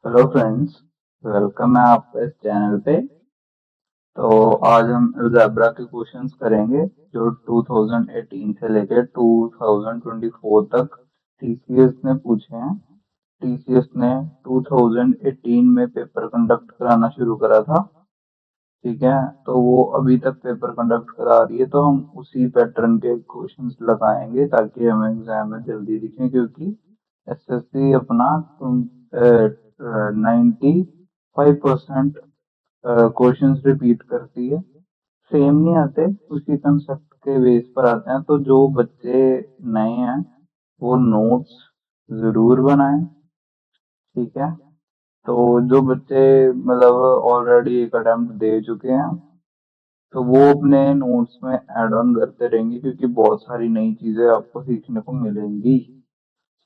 Hello friends. Welcome है आपका इस चैनल पे। तो आज हम अलजेब्रा के क्वेश्चंस करेंगे जो 2018 से लेकर 2024 तक टीसीएस ने पूछे हैं। टीसीएस ने 2018 में पेपर कंडक्ट कराना शुरू करा था। ठीक है, तो वो अभी तक पेपर कंडक्ट करा रही है, तो हम उसी पैटर्न के क्वेश्चंस लगाएंगे ताकि हमें एग्जाम में जल्दी दिखें, क्योंकि एसएससी अपना 95% क्वेश्चंस रिपीट करती है। सेम नहीं आते, उसी कंसेप्ट के बेस पर आते हैं। तो जो बच्चे नए हैं वो नोट्स जरूर बनाएं। ठीक है, तो जो बच्चे मतलब ऑलरेडी एक अटेम्प्ट दे चुके हैं तो वो अपने नोट्स में ऐड ऑन करते रहेंगे, क्योंकि बहुत सारी नई चीजें आपको सीखने को मिलेंगी।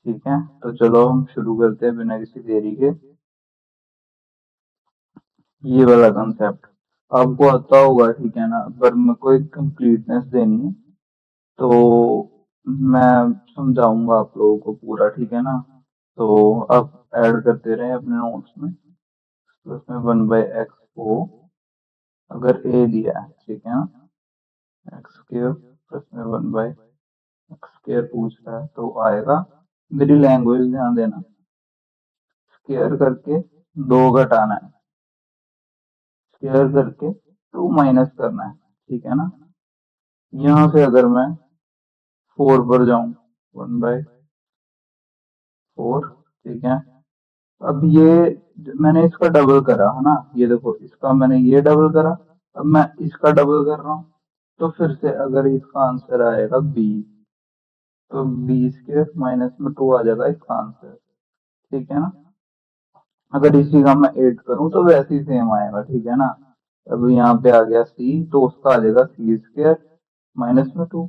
ठीक है, तो चलो हम शुरू करते हैं बिना किसी देरी के। ये वाला कंसेप्ट आपको आता होगा, ठीक है ना, पर मेरे को एक कंप्लीटनेस देनी है, तो मैं समझाऊंगा आप लोगों को पूरा। ठीक है ना, तो आप ऐड करते रहे अपने नोट्स में। तो उसमें 1/x को अगर a दिया है, ठीक है ना, एक्स स्क्र प्लस में 1/x स्क्र पूछ रहा है तो आएगा। मेरी लैंग्वेज ध्यान देना, स्क्र करके 2 घटाना है, स्क्र करके 2 माइनस करना है। ठीक है ना, यहाँ से अगर मैं 4 पर जाऊं, 1/4, ठीक है। अब ये मैंने इसका डबल करा है ना, ये देखो, इसका मैंने ये डबल करा, अब मैं इसका डबल कर रहा हूँ। तो फिर से अगर इसका आंसर आएगा बी, तो बी स्क्र माइनस में 2 आ जाएगा इसका आंसर। ठीक है ना, अगर इसी का मैं 8 करूँ तो वैसे ही सेम आएगा। ठीक है ना, अब यहाँ पे आ गया सी, तो उसका आ जाएगा सी स्क्र माइनस में 2,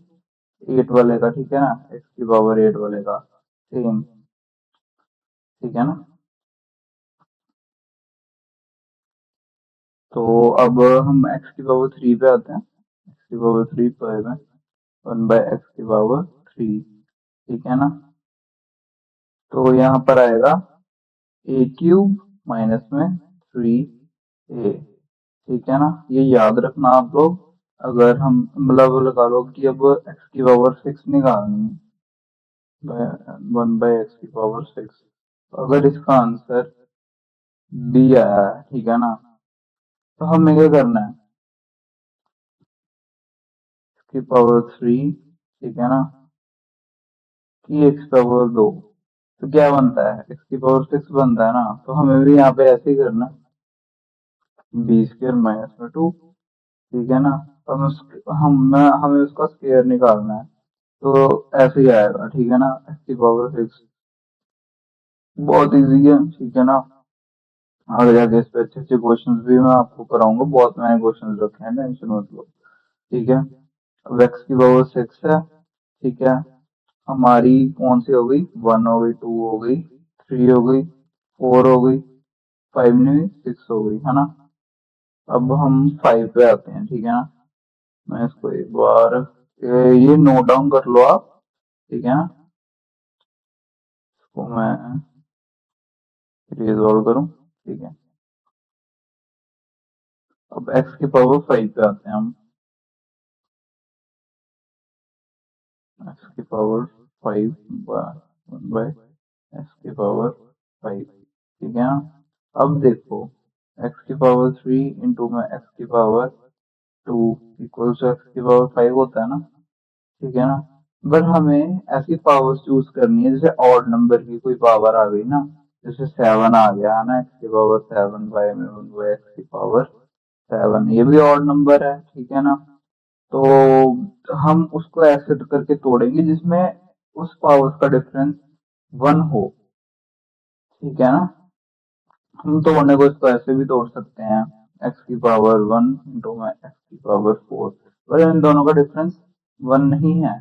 8 वाले का। ठीक है ना, एक्स की पावर 8 वाले का सेम। ठीक है ना, तो अब हम एक्स की पावर 3 पे आते हैं। एक्स की पावर 3 पर में 1/x3, ठीक है ना, तो यहाँ पर आएगा a³ माइनस में 3a। ठीक है ना, ये याद रखना आप लोग। अगर हम मतलब लगा लो कि अब x की पावर 6 निकालनी है, 1/x6, अगर इसका आंसर बी आया है, ठीक है ना, तो हमें क्या करना है, की पावर 3, ठीक है ना, की एक्स पावर 2, तो क्या बनता है, एक्स की पावर 6 बनता है ना, तो हमें भी यहाँ पे ऐसे ही करना, बी स्क्र माइनस में 2। ठीक है ना, हमें उसका स्क्वायर निकालना है, तो ऐसे ही आएगा। ठीक है ना, एक्स की पावर 6, बहुत इजी है। ठीक है ना, आगे जाके इस पे अच्छे अच्छे क्वेश्चन भी मैं आपको कराऊंगा, बहुत मैंने क्वेश्चन रखे हैं, टेंशन मत लो। ठीक है, अब एक्स की पावर 6 है, ठीक है, हमारी कौन सी हो गई, 1 हो गई, 2 हो गई, 3 हो गई, 4 हो गई, 5 नहीं हुई, 6 हो गई, है ना। अब हम 5 पे आते हैं। ठीक है ना, मैं इसको एक बार ये नोट डाउन कर लो आप। ठीक है ना, इसको मैं रिजॉल्व करूं। ठीक है, अब एक्स की पावर 5 पे आते हैं हम। एक्स की पावर 5 1/, एक्स की पावर 5। ठीक है ना, अब देखो, एक्स की पावर 3 इंटू में एक्स की पावर 2 इक्वल टू एक्स की पावर 5 होता है ना। ठीक है ना, बट हमें ऐसी पावर चूज करनी है जैसे ऑड नंबर की कोई पावर आ गई ना, जैसे 7 आ गया है ना, एक्स की पावर 7 बाय में 1 एक्स की पावर 7, ये भी ऑड नंबर है। ठीक है ना, तो हम उसको ऐसे करके तोड़ेंगे जिसमें उस पावर्स का डिफरेंस 1 हो। ठीक है ना, हम तोड़ने को इसको ऐसे भी तोड़ सकते हैं, एक्स की पावर 1 इंटू में एक्स की पावर 4, पर इन दोनों का डिफरेंस 1 नहीं है।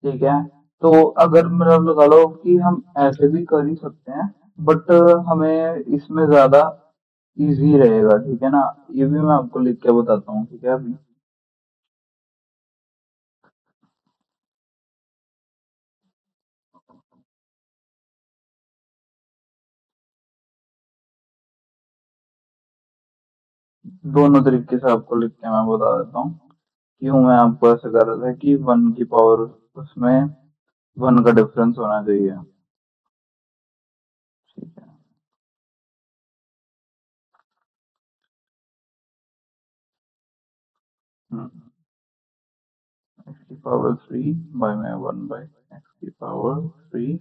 ठीक है, तो अगर मतलब लगा लो कि हम ऐसे भी कर ही सकते हैं, बट हमें इसमें ज्यादा इजी रहेगा। ठीक है ना, ये भी मैं आपको लिख के बताता हूँ। ठीक है, अभी दोनों तरीके से आपको लिख के मैं बता देता हूँ क्यों मैं आपको ऐसे कर रहा था कि 1 की पावर उसमें 1 का डिफरेंस होना चाहिए। ठीक है। x⁻³ बाय में 1/x⁻³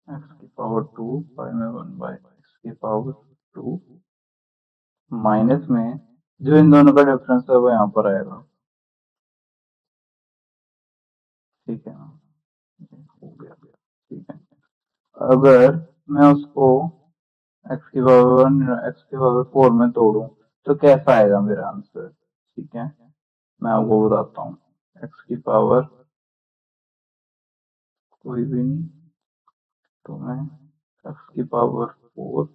x⁻² बाय में 1/x⁻², माइनस में जो इन दोनों का डिफरेंस है वो यहाँ पर आएगा। ठीक है ना, हो गया। ठीक है। अगर मैं उसको x⁻1 x⁻4 में तोड़ूं तो कैसा आएगा मेरा आंसर। ठीक है, मैं आपको बताता हूँ। x की पावर कोई भी नहीं, तो मैं x⁻4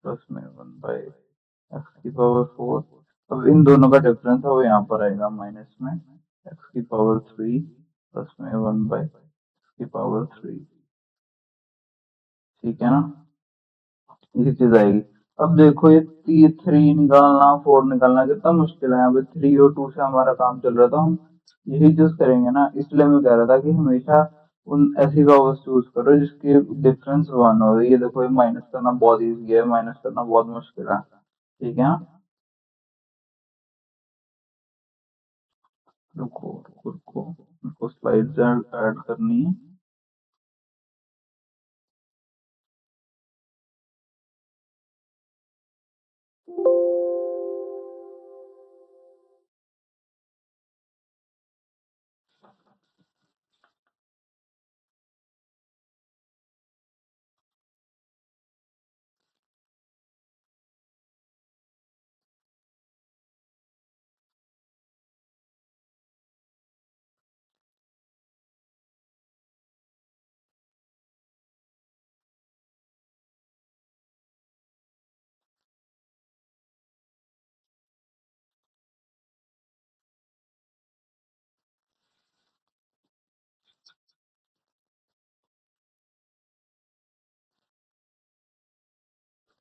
प्लस में 1/x⁻4, अब इन दोनों का डिफरेंस है वो यहाँ पर आएगा माइनस में x⁻³ प्लस में 1/x⁻3। ठीक है ना, ये चीज आएगी। अब देखो ये 3 निकालना 4 निकालना कितना मुश्किल है। यहाँ पे 3 और 2 से हमारा काम चल रहा था, हम यही चूज करेंगे ना। इसलिए मैं कह रहा था कि हमेशा उन ऐसी पावर्स चूज करो जिसकी डिफरेंस 1 हो। ये देखो, ये माइनस करना बहुत ईजी है, माइनस करना बहुत मुश्किल है। ठीक है, रुको रुको रुको, रुको स्लाइड्स ऐड करनी है।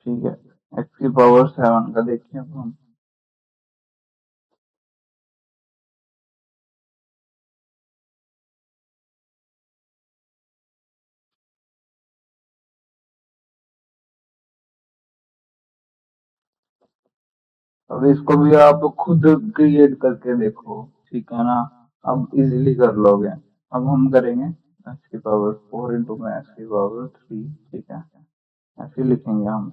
ठीक है, x⁻7 का देखिए अब हम। अब इसको भी आप खुद क्रिएट करके देखो। ठीक है ना, अब इजीली कर लोगे। अब हम करेंगे x⁻4 इंटू में x⁻3। ठीक है, ऐसे लिखेंगे हम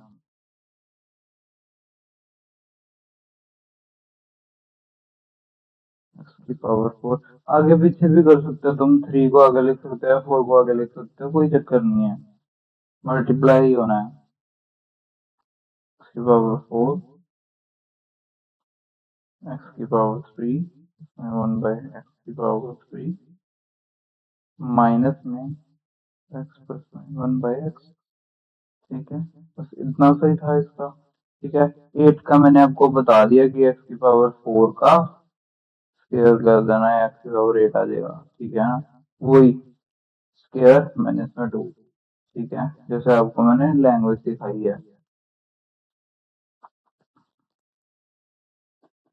x⁻4। आगे पीछे भी कर सकते हो तुम, 3 को आगे लिख सकते हो, 4 को आगे लिख सकते हो, कोई चक्कर नहीं है, मल्टीप्लाई ही होना है। x⁻4 x⁻3 1/x⁻3 माइनस में x प्लस 1/x। ठीक है, बस इतना सही था इसका। ठीक है, 8 का मैंने आपको बता दिया कि x⁻4 का स्क्वायर कर देना है, x⁻8 आ जाएगा। ठीक है ना, वही स्क्वायर मैंने इसमें 2। ठीक है, जैसे आपको मैंने लैंग्वेज सिखाई है।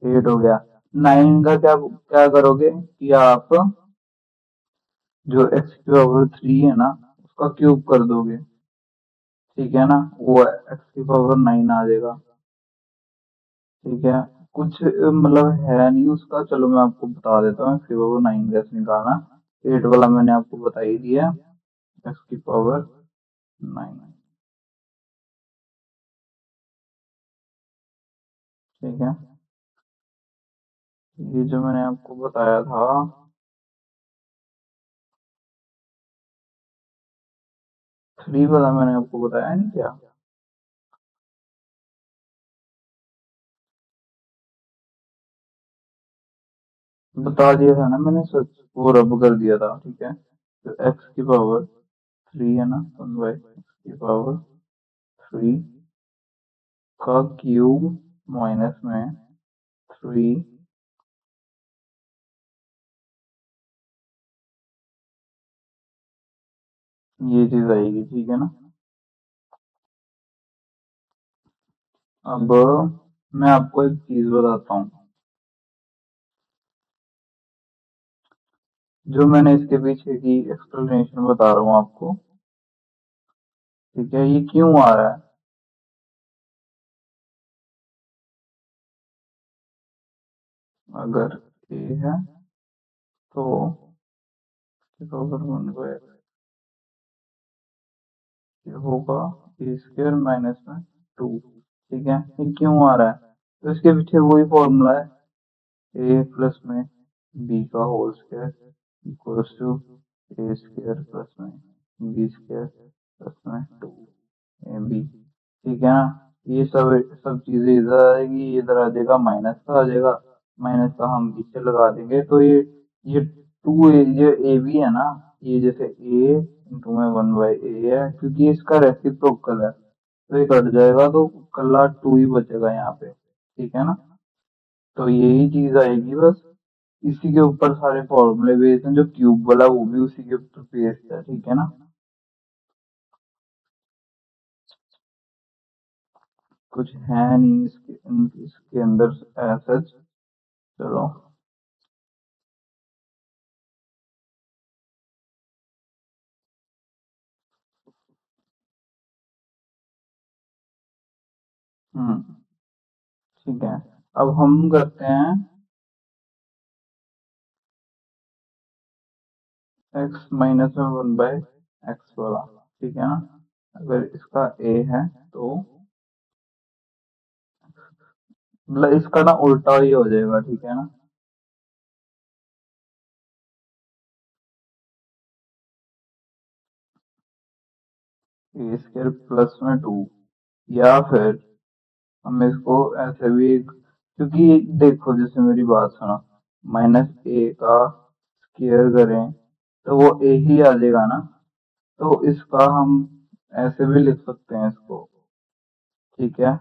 8 हो गया। 9 का क्या क्या करोगे कि आप जो x⁻3 है ना उसका क्यूब कर दोगे। ठीक है ना, वो x⁻9 आ जाएगा। ठीक है, कुछ मतलब है नहीं उसका, चलो मैं आपको बता देता हूँ x⁻9 कैसे निकालना। 8 वाला मैंने आपको बता ही दिया, x⁻9। ठीक है, ये जो मैंने आपको बताया था, 3 वाला मैंने आपको बताया नहीं क्या। बता दिया था ना मैंने, सच वो रब कर दिया था। ठीक है, तो x⁻3 है ना 1/x⁻3 का क्यूब माइनस में 3, ये चीज आएगी। ठीक है ना, अब मैं आपको एक चीज बताता हूँ, जो मैंने इसके पीछे की एक्सप्लेनेशन बता रहा हूँ आपको। ठीक है, ये क्यों आ रहा है? अगर ए है तो वन बाय ये होगा ए स्क्वायर माइनस में 2। ठीक है, ये क्यों आ रहा है? तो इसके पीछे वही फॉर्मूला है, ए प्लस में बी का whole square equals to A square plus में बी स्क्वायर प्लस में 2ab। ठीक है ना? ये सब सब चीजें इधर आ जाएगी, ये इधर आ जाएगा, माइनस का आ जाएगा, माइनस का हम पीछे लगा देंगे, तो ये टू ए जो ए बी है ना, ये जैसे ए इंटू में वन बाई ए है, क्योंकि इसका रेसिप्रोकल है, तो ये कट जाएगा, तो कल्ला टू ही बचेगा यहाँ पे। ठीक है ना? तो यही चीज आएगी बस। इसी के ऊपर सारे फॉर्मूले बेस्ड हैं, जो क्यूब वाला वो भी उसी के ऊपर बेस्ड है। ठीक है ना? कुछ है नहीं इसके अंदर ऐसा। चलो। हम्म। ठीक है, अब हम करते हैं एक्स माइनस में वन बाय एक्स वाला। ठीक है ना? अगर इसका ए है तो मतलब इसका ना उल्टा ही हो जाएगा। ठीक है ना? ए स्क्वायर प्लस में 2, या फिर हम इसको ऐसे भी, क्योंकि देखो जैसे मेरी बात सुनो, माइनस ए का स्क्वायर करें तो वो ए ही आ जाएगा ना, तो इसका हम ऐसे भी लिख सकते हैं इसको। ठीक है,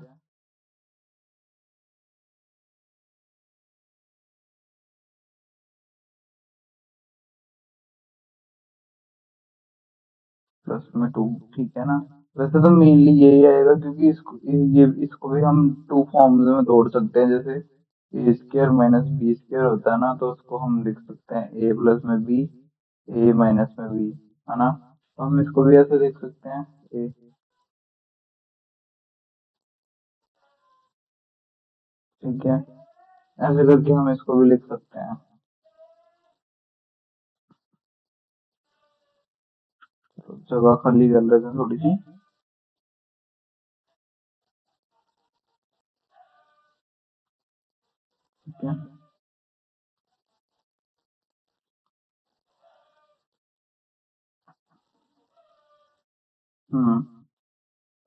प्लस में 2। ठीक है ना? वैसे तो मेनली यही आएगा, क्योंकि इसको भी हम टू फॉर्म्स में तोड़ सकते हैं, जैसे ए स्क्वायर माइनस बी स्क्वायर होता है ना, तो उसको हम लिख सकते हैं ए प्लस में बी, ए माइनस में बी, है ना? तो हम इसको भी ऐसे लिख सकते हैं ए। ठीक है, ऐसे करके हम इसको भी लिख सकते हैं। तो जगह खाली कर लेते हैं थोड़ी सी। ठीक है। हम्म।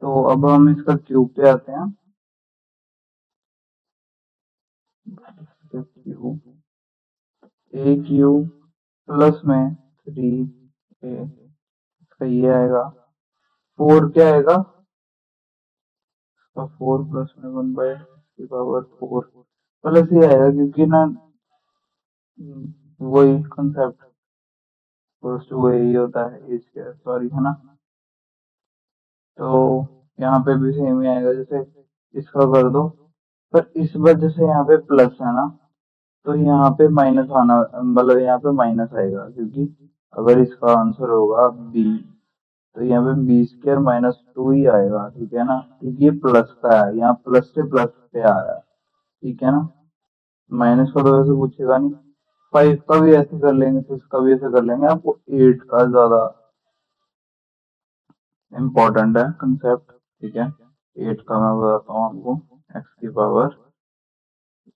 तो अब हम इसका क्यूब पे आते हैं। क्यूब, ए क्यूब प्लस में 3 ए, इसका ये आएगा, 4 क्या आएगा, इसका 4 प्लस में 1/4 प्लस ये आएगा, क्योंकि ना वही कंसेप्ट वही होता है, ए स्क्वायर सॉरी, है ना? तो यहाँ पे भी सेम ही आएगा, जैसे इसका कर दो, पर इस वजह से यहाँ पे प्लस है ना, तो यहाँ पे माइनस आना, मतलब यहाँ पे माइनस आएगा, क्योंकि अगर इसका आंसर होगा बी, तो यहाँ पे बी स्क्वायर माइनस 2 ही आएगा। ठीक है ना? क्योंकि ये प्लस का है, यहाँ प्लस से प्लस पे आ रहा है। ठीक है ना? माइनस का तो वैसे पूछेगा नहीं। 5 का भी ऐसे कर लेंगे, 6 का भी ऐसे कर लेंगे, आपको 8 का ज्यादा इम्पोर्टेंट है कंसेप्ट। ठीक है, 8 का मैं बताता हूँ आपको। एक्स की पावर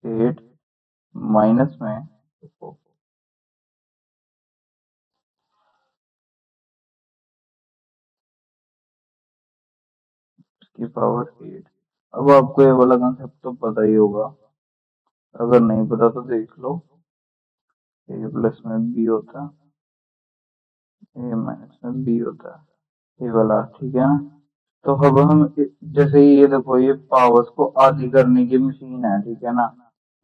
8 माइनस में, देखो, की पावर 8। अब आपको ये वाला कंसेप्ट तो पता ही होगा, अगर नहीं पता तो देख लो। ए प्लस में बी होता है, ए माइनस में बी होता है, ये वाला। ठीक है ना? तो अब हम जैसे ये देखो, ये पावर्स को आधी करने की मशीन है। ठीक है ना?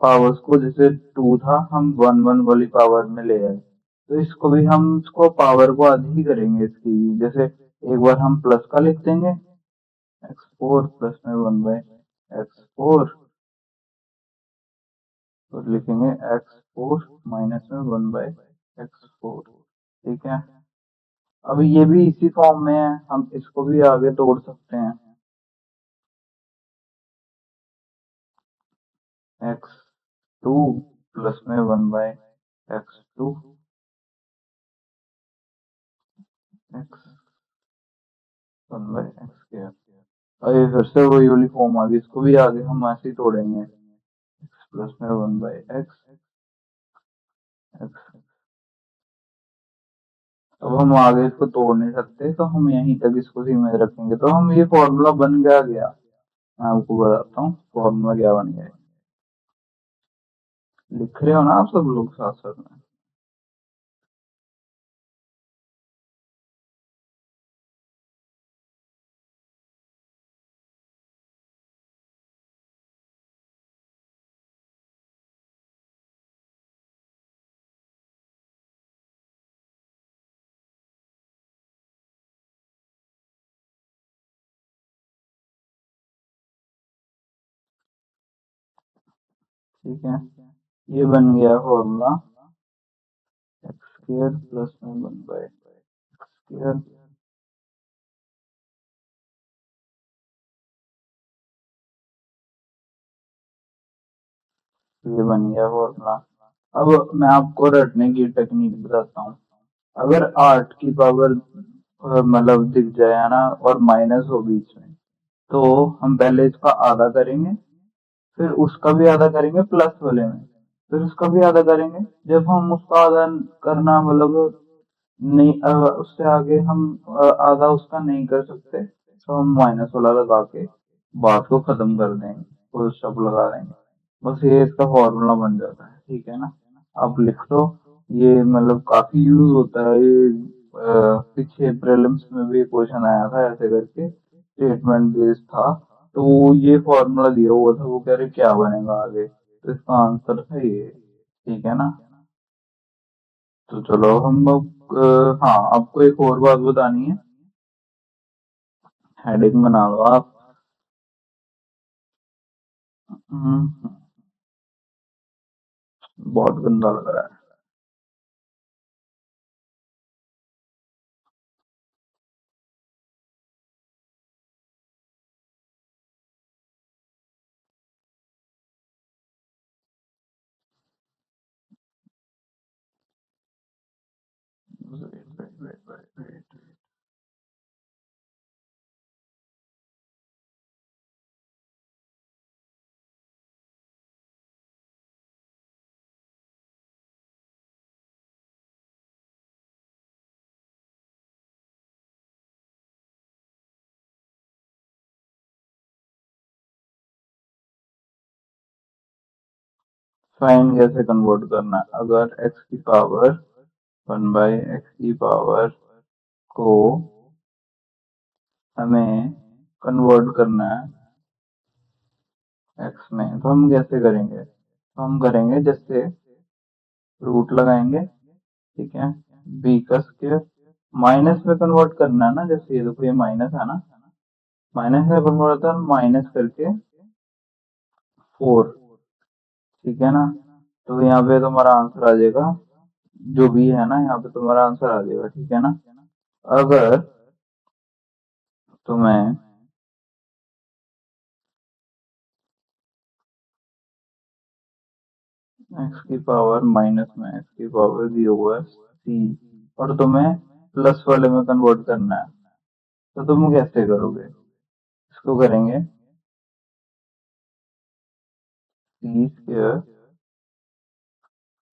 पावर्स को जैसे 2 था, हम 1 1 वाली पावर में ले आए, तो इसको भी हम इसको पावर को आधी ही करेंगे इसकी भी। जैसे एक बार हम प्लस का लिख देंगे, x4 प्लस में 1/4, x4, तो लिखेंगे x4 माइनस में 1/x4। ठीक है, अब ये भी इसी फॉर्म में है, हम इसको भी आगे तोड़ सकते हैं। x2 प्लस में 1/x2, x 1/x2। अरे फिर से वही वाली फॉर्म आ गई, इसको भी आगे हम ऐसे ही तोड़ेंगे, x प्लस में 1/x, x। अब हम आगे इसको तोड़ नहीं सकते, तो हम यहीं तक इसको सीमित रखेंगे, तो हम ये फॉर्मूला बन गया। मैं आपको बताता हूँ फॉर्मूला क्या बन गया। लिख रहे हो ना आप सब लोग साथ साथ में? ठीक है, ये बन गया फॉर्मूला, एक्स स्क्वायर प्लस में 1/x स्क्वायर। ये बन गया फॉर्मूला। अब मैं आपको रटने की टेक्निक बताता हूँ। अगर 8 की पावर मतलब दिख जाए ना और माइनस हो बीच में, तो हम पहले इसका आधा करेंगे, फिर उसका भी आधा करेंगे प्लस वाले में, फिर उसका भी आधा करेंगे। जब हम उसका आधा करना मतलब नहीं, उससे आगे हम आधा उसका नहीं कर सकते, तो हम माइनस वाला लगा के बात को खत्म कर देंगे, फुल स्टॉप लगा देंगे। बस ये इसका फॉर्मूला बन जाता है। ठीक है ना, आप लिख लो। ये मतलब काफी यूज होता है ये। पीछे प्रीलिम्स में भी क्वेश्चन आया था ऐसे करके, स्टेटमेंट बेस्ड था, तो ये फॉर्मूला दिया हुआ था, वो कह रहे क्या बनेगा आगे, तो इसका आंसर था ये। ठीक है ना, तो चलो हम लोग हाँ, आपको एक और बात बतानी है। हेडिंग बना लो आप। हम्म, बहुत गंदा लग रहा है। wait. साइन कैसे कन्वर्ट करना है? अगर x की पावर 1/x की पावर को हमें कन्वर्ट करना है x में, तो हम कैसे करेंगे? तो हम करेंगे जैसे रूट लगाएंगे, ठीक है, b का स्क्वायर, माइनस में कन्वर्ट करना है ना, जैसे ये देखो ये माइनस है ना, माइनस में कन्वर्ट होता है माइनस करके 4। ठीक है ना, तो यहाँ पे तुम्हारा आंसर आ जाएगा, जो भी है ना यहाँ पे तुम्हारा आंसर आ जाएगा। ठीक है ना, अगर तुम्हें एक्स की पावर माइनस में एक्स की पावर दिया हुआ है सी, और तुम्हें प्लस वाले में कन्वर्ट करना है, तो तुम कैसे करोगे? इसको करेंगे सी स्क्वायर,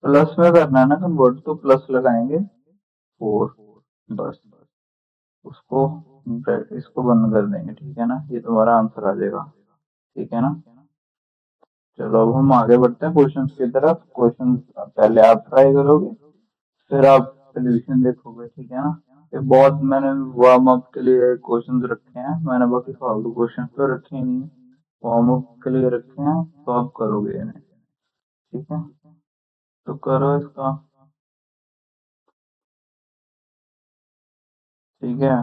प्लस में करना है ना कन्वर्ट, तो प्लस लगाएंगे 4, बस उसको इसको बंद कर देंगे। ठीक है ना, ये तुम्हारा आंसर आ जाएगा। ठीक है ना, चलो अब हम आगे बढ़ते हैं क्वेश्चंस की तरफ। क्वेश्चन पहले आप ट्राई करोगे, फिर आप सोल्यूशन देखोगे। ठीक है ना, ये बहुत मैंने वार्म अप के लिए क्वेश्चंस रखे हैं, मैंने बाकी फालतू क्वेश्चंस तो रखे ही नहीं, वार्म अप के लिए रखे हैं, तो आप करोगे इन्हें। ठीक है, तो करो इसका। ठीक है,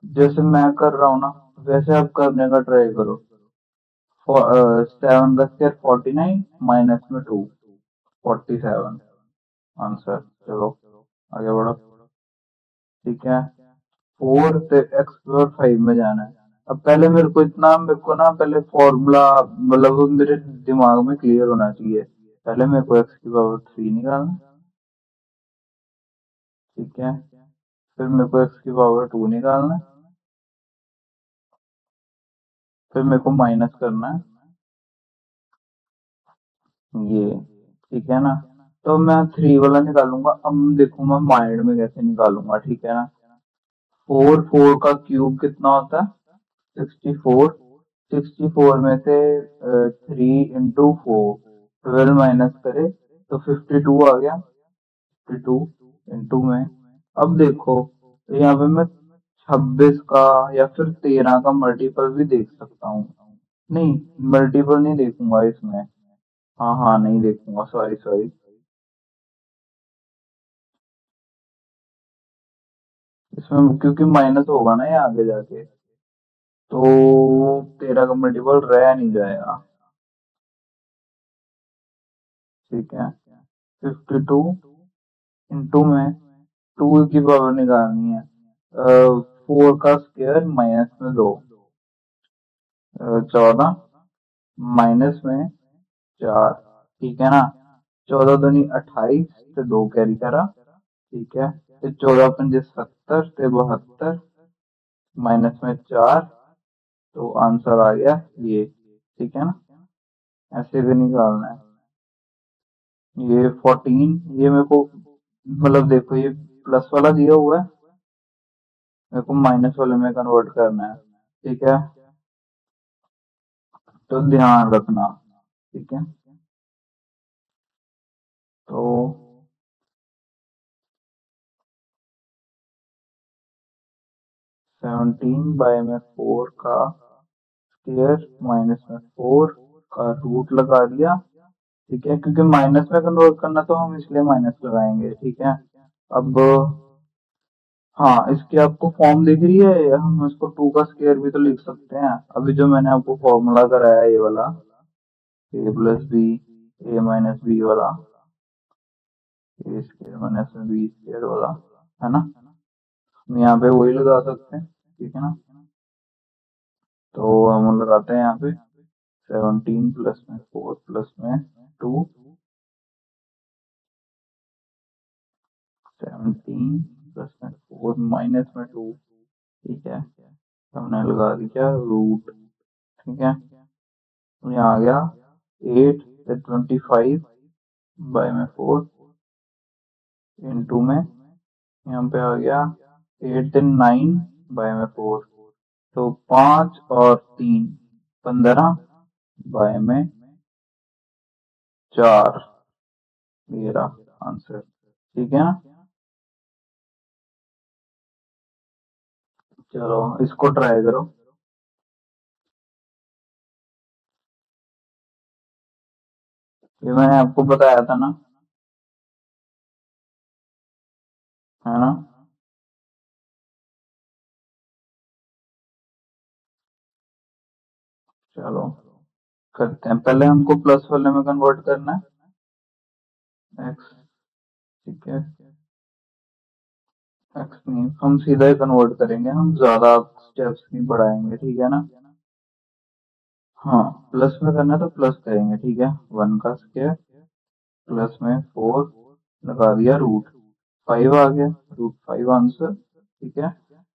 जैसे मैं कर रहा हूँ ना, वैसे आप करने का ट्राई करो। 7 का स्क्वायर 49 माइनस में 2 47 आंसर। चलो आगे बढ़ो। ठीक है, 4 से x⁴ में जाना है। अब पहले मेरे को ना पहले फॉर्मूला मतलब वो मेरे दिमाग में क्लियर होना चाहिए। पहले मेरे को x⁴ निकालना है, ठीक है। फिर मेरे को x⁴ निकालना है, फिर मेरे को माइनस करना है ये, ठीक है ना। तो मैं 3 वाला निकालूंगा। अब देखो मैं माइंड में कैसे निकालूंगा, ठीक है ना। 4 का क्यूब कितना होता है 64। 64 में से 3 × 4 12 माइनस करे तो 52 आ गया। 52 इंटू में, अब देखो तो यहाँ पे मैं 26 का या फिर 13 का मल्टीपल भी देख सकता हूँ। नहीं, मल्टीपल नहीं देखूंगा इसमें। हाँ हाँ, नहीं देखूंगा, सॉरी सॉरी। इसमें क्योंकि माइनस होगा ना ये आगे जाके, तो 13 का मल्टीपल रह नहीं जाएगा, ठीक है। 52 इंटू में 2 की पावर निकालनी है। 4 का स्क्वायर माइनस में 2, 14 माइनस में 4, ठीक है ना। 14 दूनी 28 से 2 कैरी करा, ठीक है। फिर 14 पंजे 70 से 72 माइनस में 4, तो आंसर आ गया ये, ठीक है ना। ऐसे भी निकालना है। ये 14, ये मेरे को मतलब देखो ये प्लस वाला दिया हुआ है, मेरे को माइनस वाले में कन्वर्ट करना है, ठीक है। तो ध्यान रखना, ठीक है। तो 17/4 का स्क्वायर माइनस में 4 का रूट लगा दिया, ठीक है। क्योंकि माइनस में कन्वर्ट करना तो हम इसलिए माइनस लगाएंगे, ठीक है। अब हाँ, इसकी आपको फॉर्म दिख रही है, हम इसको 2 का स्क्वायर भी तो लिख सकते हैं। अभी जो मैंने आपको फॉर्मूला कराया ये वाला, a+b a-b वाला, a² - b² वाला, है ना। हम यहाँ पे वही लगा सकते हैं, ठीक है ना। तो हम लगाते हैं यहाँ पे 17 प्लस में 4 प्लस में 2, 17 प्लस में 4 माइनस में 2, ठीक है। हमने लगा दिया रूट, ठीक है। तो यहाँ आ गया 8 से 25/4 इंटू में, यहाँ पे आ गया 8 से 9/4, तो 5 और 3 15/4, मेरा आंसर, ठीक है ना। चलो इसको ट्राई करो। ये मैंने आपको बताया था ना, है ना। चलो करते हैं, पहले हमको प्लस वाले में कन्वर्ट करना है एक्स, ठीक है। एक्स नहीं, हम सीधा ही कन्वर्ट करेंगे, हम ज्यादा स्टेप्स नहीं बढ़ाएंगे, ठीक है ना। हाँ, प्लस में करना है तो प्लस करेंगे, ठीक है। 1 का स्क्वायर प्लस में 4 लगा दिया रूट 5 आ गया, √5 आंसर, ठीक है।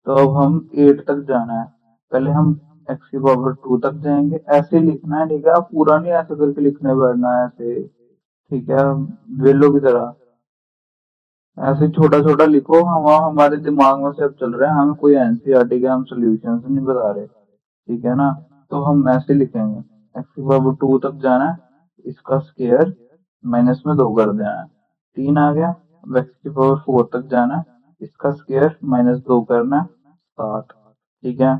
तो अब हम 8 तक जाना है। पहले हम x⁴ तक जाएंगे, ऐसे लिखना है, ठीक है। आप पूरा नहीं ऐसे करके लिखने बैठना है ऐसे, ठीक है, वेलो की तरह। ऐसे छोटा छोटा लिखो, हम हमारे दिमाग में सब चल रहा है, हमें कोई एनसीईआरटी के हम सोल्यूशन नहीं बता रहे, ठीक है ना। तो हम ऐसे लिखेंगे x⁴ तक जाना है, इसका स्क्वायर माइनस में 2 कर देना है, 3 आ गया। अब x⁴ तक जाना है, इसका स्क्वायर -2 करना है, 7, ठीक है।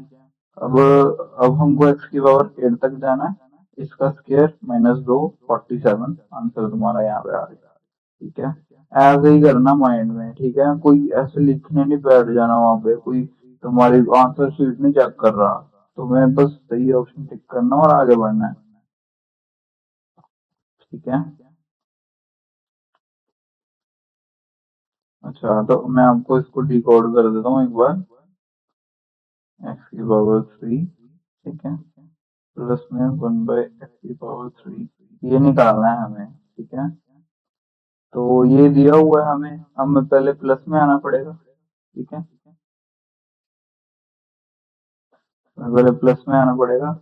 अब हमको x⁴ तक जाना है, इसका स्क्वायर -2 47, आंसर तुम्हारा यहाँ पे आ गया, ठीक है। ऐसे ही करना माइंड में, ठीक है। कोई ऐसे लिखने नहीं बैठ जाना वहां पे, कोई तुम्हारी आंसर शीट नहीं चेक कर रहा, तुम्हें बस सही ऑप्शन टिक करना और आगे बढ़ना है। ठीक है। अच्छा, तो मैं आपको इसको डिकोड कर देता हूँ एक बार। एक्स की पावर 3, ठीक है, प्लस में 1/x⁴, ये निकालना है हमें। ठीक है, तो ये दिया हुआ है हमें, हमें पहले प्लस में आना पड़ेगा। ठीक है, पहले प्लस में आना पड़ेगा।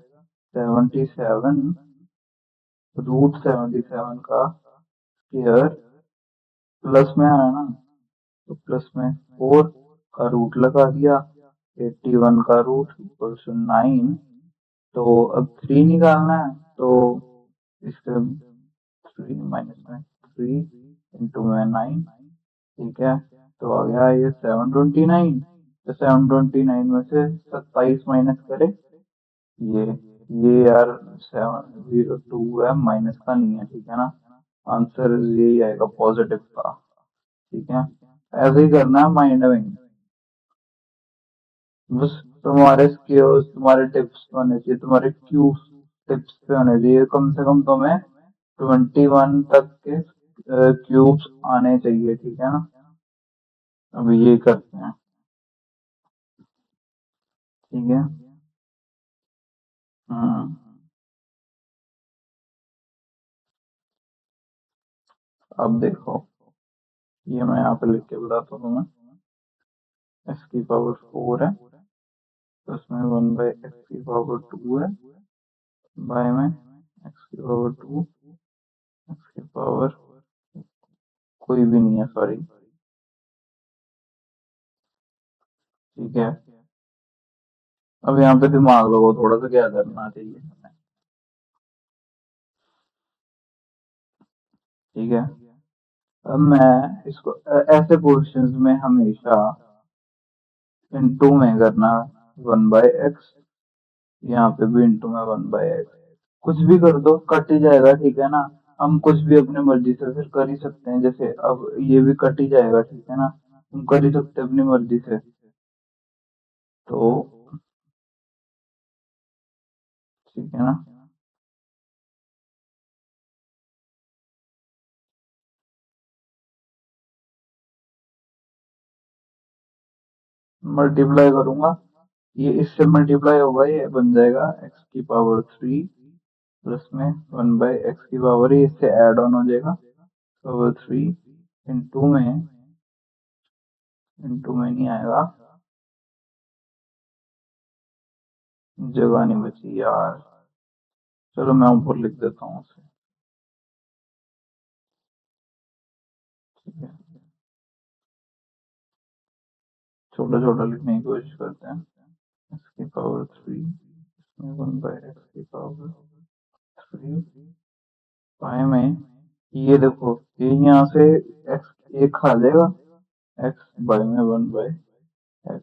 77√77 का स्क्वायर, प्लस में आना ना, तो प्लस में 4 का रूट लगा दिया, 81 का रूट इक्वल टू 9। तो अब 3 निकालना है, तो इसके 3 माइनस में 3 इंटू में 9। ठीक है, तो आ गया ये 729। तो 729 में से 27 माइनस करे, ये ये यार 702 है, माइनस का नहीं है। ठीक है ना, आंसर यही आएगा, पॉजिटिव का। ठीक है, ऐसे ही करना है माइंड में। बस तुम्हारे स्किल्स, तुम्हारे टिप्स होने चाहिए, तुम्हारे क्यू टिप्स पे होने चाहिए, कम से कम तुम्हें 21 तक के क्यूब्स आने चाहिए। ठीक है ना, अब ये करते हैं। ठीक है। हम्म, अब देखो, ये मैं यहाँ पे लिख के बताता हूँ तुम्हें। एक्स की पावर 4 है, तो उसमें 1/x⁴ है, बाय में x⁴ एक्स की पावर कोई भी नहीं है, सॉरी। ठीक है, अब यहाँ पे दिमाग लगाओ थोड़ा सा, क्या करना चाहिए हमें। ठीक है, अब मैं इसको ऐसे क्वेश्चंस में हमेशा इंटू में करना, 1/x, यहाँ पे भी इंटू में 1/x, कुछ भी कर दो कट ही जाएगा। ठीक है ना, हम कुछ भी अपनी मर्जी से फिर कर ही सकते हैं, जैसे अब ये भी कट ही जाएगा। ठीक है ना, हम कर ही सकते हैं अपनी मर्जी से। तो ठीक है ना, मल्टीप्लाई करूंगा, ये इससे मल्टीप्लाई होगा, ये बन जाएगा x⁴ प्लस में 1/x⁴, ये इससे ऐड ऑन हो जाएगा, पावर 3 इंटू में नहीं आएगा, जगह नहीं बची यार। चलो मैं ऊपर लिख देता हूँ उसे। ठीक है, छोटा छोटा लिखने की कोशिश करते हैं। x⁴, इसमें 1/x⁴, पाए में, ये देखो, ये यहाँ से x एक खा जाएगा, x बाय में 1/x,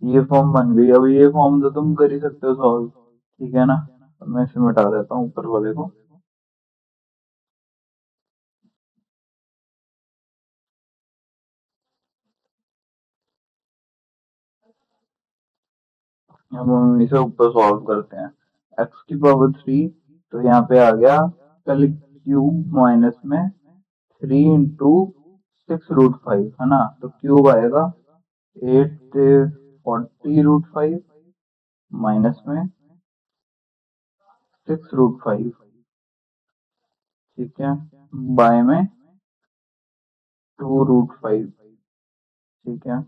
ये फॉर्म बन गई। अब ये फॉर्म तो तुम कर ही सकते हो सॉल्व। ठीक है ना, अब मैं इसे मिटा देता हूँ ऊपर वाले को। अब हम इसे ऊपर सॉल्व करते हैं। x⁴, तो यहाँ पे आ गया, पहले क्यूब माइनस में 3 इंटू 6√5 है ना, तो क्यूब आएगा 840√5, माइनस में 6√5। ठीक है, बाय में 2√5। ठीक है,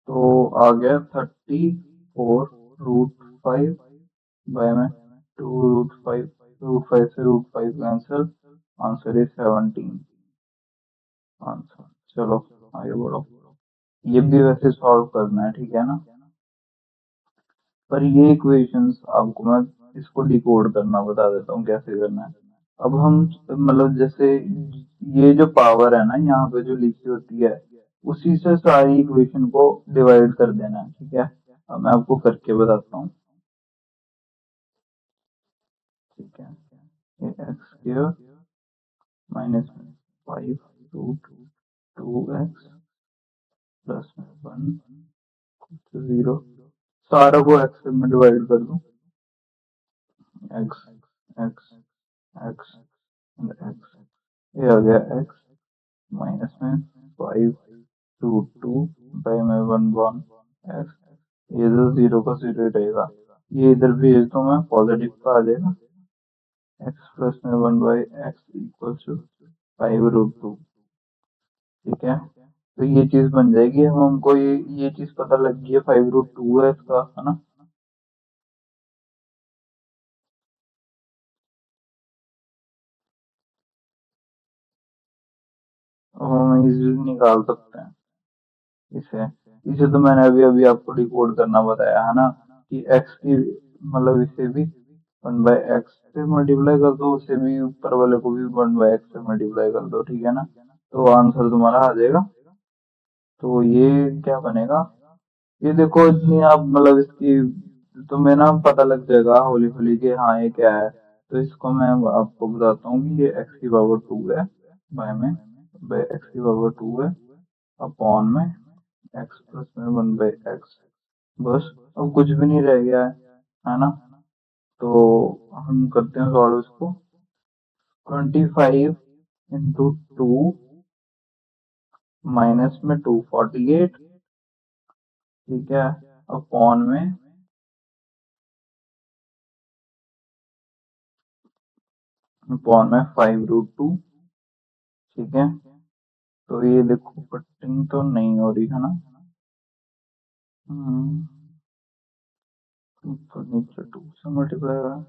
तो आ गया 34√5, बाय में 2√5, √5 से √5 कैंसिल, आंसर इज 17 आंसर। चलो आगे बढ़ो, ये भी वैसे सॉल्व करना है। ठीक है ना, पर ये इक्वेशंस आपको मैं इसको डिकोड करना बता देता हूँ कैसे करना है। अब हम मतलब जैसे ये जो पावर है ना यहाँ पे जो लिखी होती है, उसी से सारी इक्वेशन को डिवाइड कर देना है। ठीक है, अब मैं आपको करके बताता हूँ। ठीक है, ये x² माइनस 5√2x प्लस 1 0 सारा को एक्स में डिवाइड कर दूं, एक्स एक्स एक्स एक्स, ये आ गया एक्स माइनस में 5√2 में 1 एक्स, ये तो 0 का 0 ही रहेगा, ये इधर भेज दो मैं, पॉजिटिव का आ जाएगा, एक्स प्लस में 1/x इक्वल टू 5√2। ठीक है, तो ये चीज बन जाएगी, हम हमको ये चीज पता लग गई है, 5√2 है इसका, है ना। और हम इजीली निकाल सकते हैं इसे इसे तो मैंने अभी अभी आपको डिकोड करना बताया है ना, कि एक्स की मतलब इसे भी 1/x से मल्टीप्लाई कर दो, उसे भी ऊपर वाले को भी 1/x से मल्टीप्लाई कर दो, ठीक है ना, तो आंसर तुम्हारा आ जाएगा। तो ये क्या बनेगा, ये देखो इतनी आप मतलब इसकी तुम्हें ना पता लग जाएगा होली होली के, हाँ ये क्या है। तो इसको मैं आपको बताता हूँ कि ये एक्स की पावर 2 है, बाय में एक्स की पावर 2 है अपॉन में एक्स प्लस में 1/x, बस अब कुछ भी नहीं रह गया है ना। तो हम करते हैं सॉल्व इसको, 25 × 2 माइनस में 248, ठीक है, अपॉन में 5√2, ठीक है। तो ये देखो कटिंग तो नहीं हो रही है ना, ऊपर नीचे 2 से मल्टीप्लाई हो रहा है।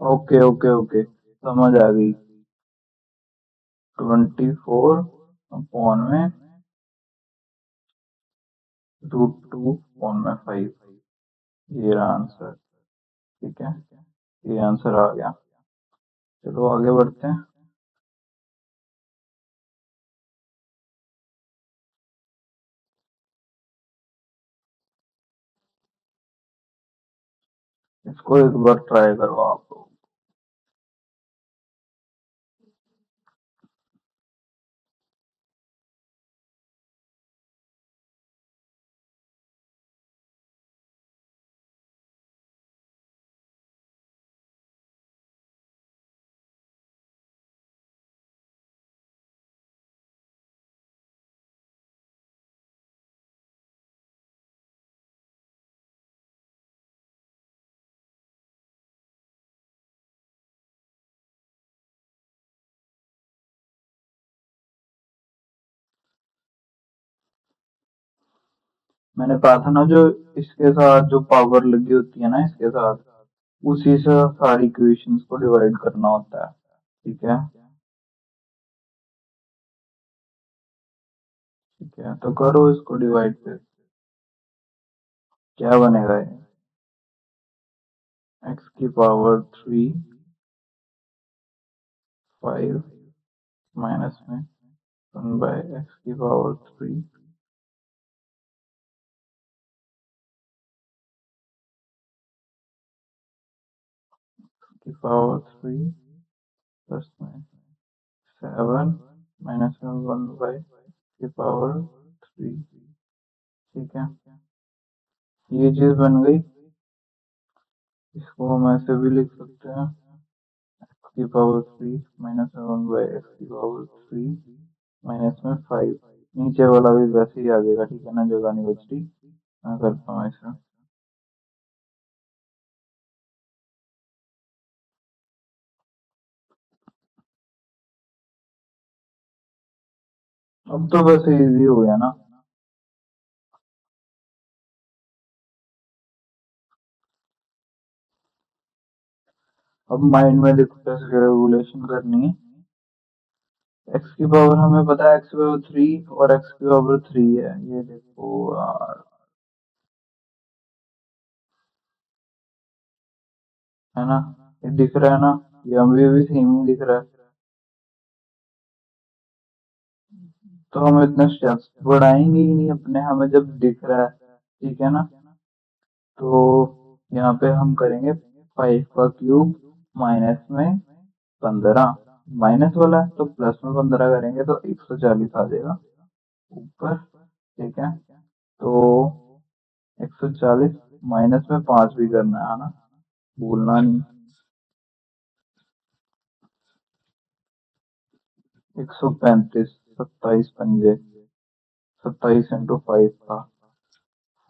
ओके ओके ओके, समझ आ गई, 24/√2/5, ये रहा आंसर, ठीक है, ये आंसर आ गया। चलो आगे बढ़ते हैं। इसको एक बार ट्राई करो आप लोग। मैंने कहा था ना, जो इसके साथ जो पावर लगी होती है ना इसके साथ, उसी से सारी इक्वेशंस को डिवाइड करना होता है, ठीक है। ठीक है, तो करो इसको डिवाइड फिर, क्या बनेगा ये, एक्स की पावर 3/5 माइनस में 1/x की पावर 3 की पावर 3 प्लस में 7 माइनस में 1/x की पावर 3, ठीक है, ये चीज बन गई। इसको हम ऐसे भी लिख सकते हैं, एक्स की पावर 3 माइनस में 1/x की पावर 3 माइनस में 5, नीचे वाला भी वैसे ही आ जाएगा, ठीक है ना, जगह नहीं बच रही, मैं करता हूँ ऐसा। अब तो वैसे इजी हो गया ना। अब माइंड में देखो कैसे रेगुलेशन करनी है, एक्स की पावर हमें पता है, एक्स की पावर 3 और एक्स की पावर 3 है, ये देखो यार, है ना, ये दिख रहा है ना, ये हमें भी सेम ही दिख रहा है, तो हम इतने स्टेप्स बढ़ाएंगे ही नहीं अपने, हमें जब दिख रहा है, ठीक है ना। तो यहाँ पे हम करेंगे 5 का क्यूब माइनस में 15, माइनस वाला है तो प्लस में 15 करेंगे तो 140 आ जाएगा ऊपर। ठीक है, तो 140 माइनस में 5 भी करना है ना, भूलना नहीं। 135, 27 पंजे, 27 इंटू 5 का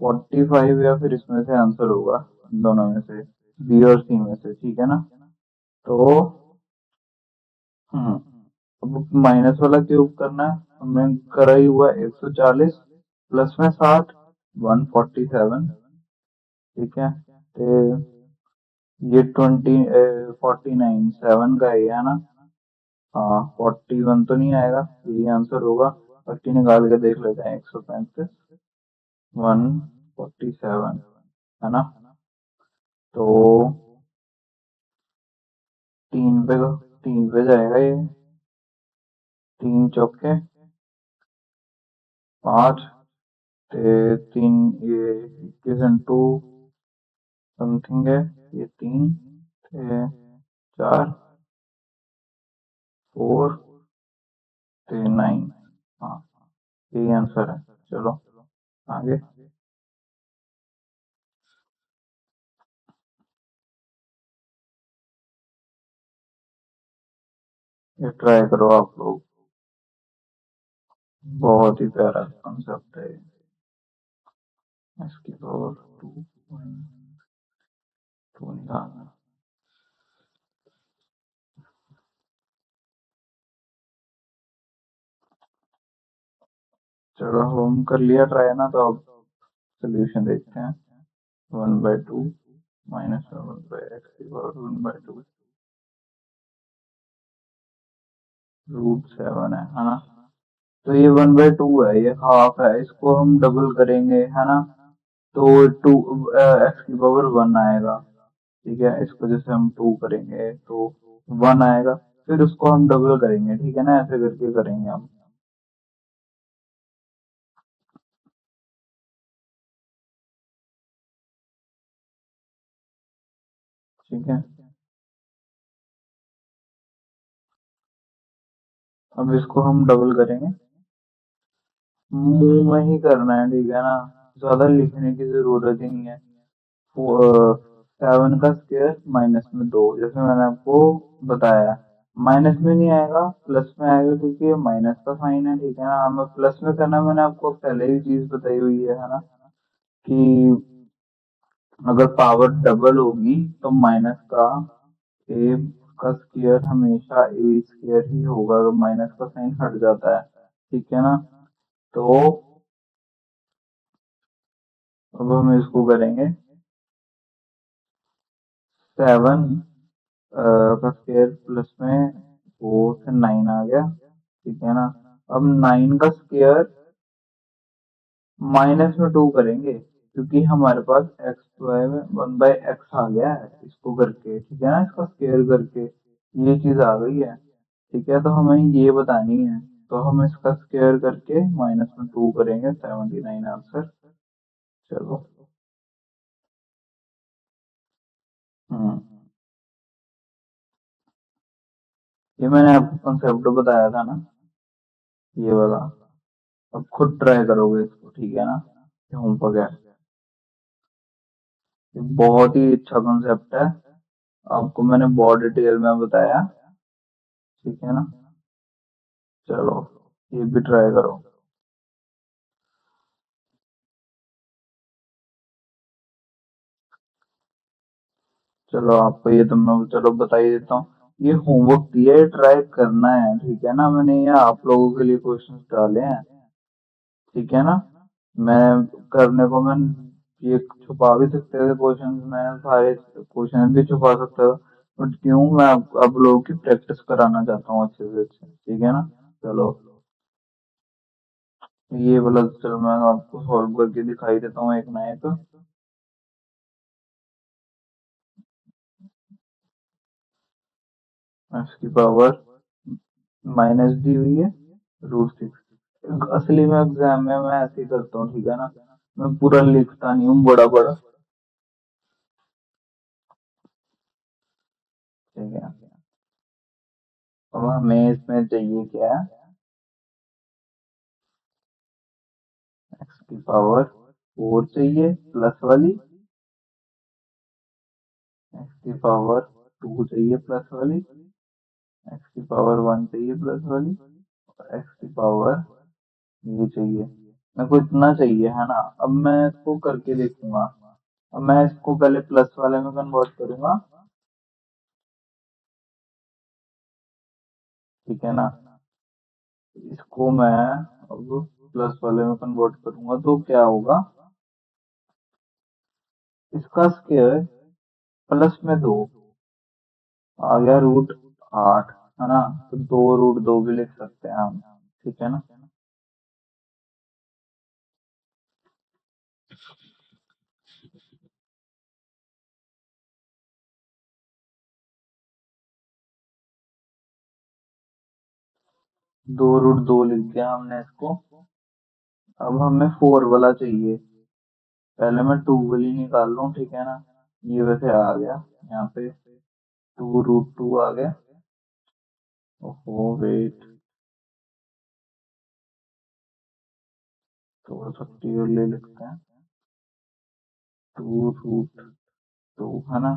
45, या फिर इसमें से आंसर होगा दोनों में से, बी और सी में से। ठीक है ना, तो हम्म अब माइनस वाला क्यूब करना है, हमने करा ही हुआ 140 प्लस में 60, 147। ठीक है, तो ये 49 7 का है ना। हाँ, 41 तो नहीं आएगा, यही आंसर होगा। बाकी निकाल के देख लेते हैं, 135, 147 है ना। तो तीन पे तीन पे जाएगा ये, तीन चौके 5, तीन ये 21 इंटू समथिंग है, ये 3 थे, 4 4 थे 9। हाँ, यही आंसर है। चलो आगे, ये ट्राई करो आप लोग, बहुत ही प्यारा कॉन्सेप्ट है इसकी पावर 2 निकालना। चलो हम कर लिया ट्राई ना, तो अब सोल्यूशन देखते हैं। 1/2 माइनस 1/x की पावर 1/2 √7 है ना। तो ये 1/2 है, ये हाफ है, इसको हम डबल करेंगे है ना, तो 2 x की पावर 1 आएगा। ठीक है, इसको जैसे हम 2 करेंगे तो 1 आएगा, फिर उसको हम डबल करेंगे। ठीक है ना, ऐसे करके करेंगे हम। ठीक है, अब इसको हम डबल करेंगे, मुंह में ही करना है। ठीक है ना, ज्यादा लिखने की जरूरत ही नहीं है। 7 का स्क्वायर माइनस में 2, जैसे मैंने आपको बताया, माइनस में नहीं आएगा, प्लस में आएगा, क्योंकि ये माइनस का साइन है। ठीक है ना, हमें प्लस में करना, मैंने आपको पहले ही चीज बताई हुई है ना, कि अगर पावर डबल होगी तो माइनस का ए का स्क्वायर हमेशा ए स्क्वायर ही होगा, अगर माइनस का साइन हट जाता है। ठीक है ना, तो अब हम इसको करेंगे 7 का स्क्वायर प्लस में 4 से 9 आ गया। ठीक है ना, अब 9 का स्क्वायर माइनस में 2 करेंगे, क्योंकि हमारे पास एक्स वाई में 1/x आ गया है इसको करके। ठीक है ना, इसका स्क्वायर करके ये चीज आ गई है। ठीक है, तो हमें ये बतानी है, तो हम इसका स्क्वायर करके माइनस में 2 करेंगे, 79 आंसर। चलो, हम्म ये मैंने आपको कंसेप्ट बताया था ना, ये वाला। अब खुद ट्राई करोगे इसको। ठीक है ना, होमवर्क है, ये बहुत ही अच्छा कंसेप्ट है, आपको मैंने बहुत डिटेल में बताया। ठीक है ना, चलो ये भी ट्राई करो। चलो आपको ये तो मैं चलो बता ही देता हूँ, ये होमवर्क दिया है, ट्राई करना है। ठीक है ना, मैंने ये आप लोगों के लिए क्वेश्चंस डाले हैं। ठीक है ना, मैं करने को मैं ये छुपा भी सकते थे क्वेश्चंस, मैं सारे क्वेश्चन भी छुपा सकता था, बट क्यों, मैं आप लोगों की प्रैक्टिस कराना चाहता हूँ अच्छे से अच्छे। ठीक है ना, चलो ये वाला चलो मैं आपको सॉल्व करके दिखाई देता हूँ एक ना एक। इसकी पावर माइनस दी हुई है √6। असली में एग्जाम में मैं ऐसे ही करता हूँ। ठीक है ना, मैं पूरा लिखता नहीं हूँ बड़ा बड़ा। ठीक है, हमें इसमें चाहिए क्या है, एक्स की पावर 4 चाहिए प्लस वाली, एक्स की पावर 2 चाहिए प्लस वाली, एक्स की पावर 1 चाहिए प्लस वाली, और एक्स की पावर ये चाहिए। मेरे को इतना चाहिए है ना। अब मैं इसको करके देखूंगा। अब मैं इसको पहले प्लस वाले में कन्वर्ट करूंगा, ठीक है ना। इसको मैं अब प्लस वाले में कन्वर्ट करूंगा तो क्या होगा, इसका स्क्वायर प्लस में 2 आ गया √8, है ना। तो 2√2 भी लिख सकते हैं हम, ठीक है ना। 2√2 लिख दिया हमने इसको। अब हमें 4 वाला चाहिए। पहले मैं 2 वाली निकाल लूं, ठीक है ना। ये वैसे आ गया यहाँ पे, 2√2 आ गया। ओहो वेट, थोड़ा सा क्लियरली लिखते हैं, 2√2 है ना।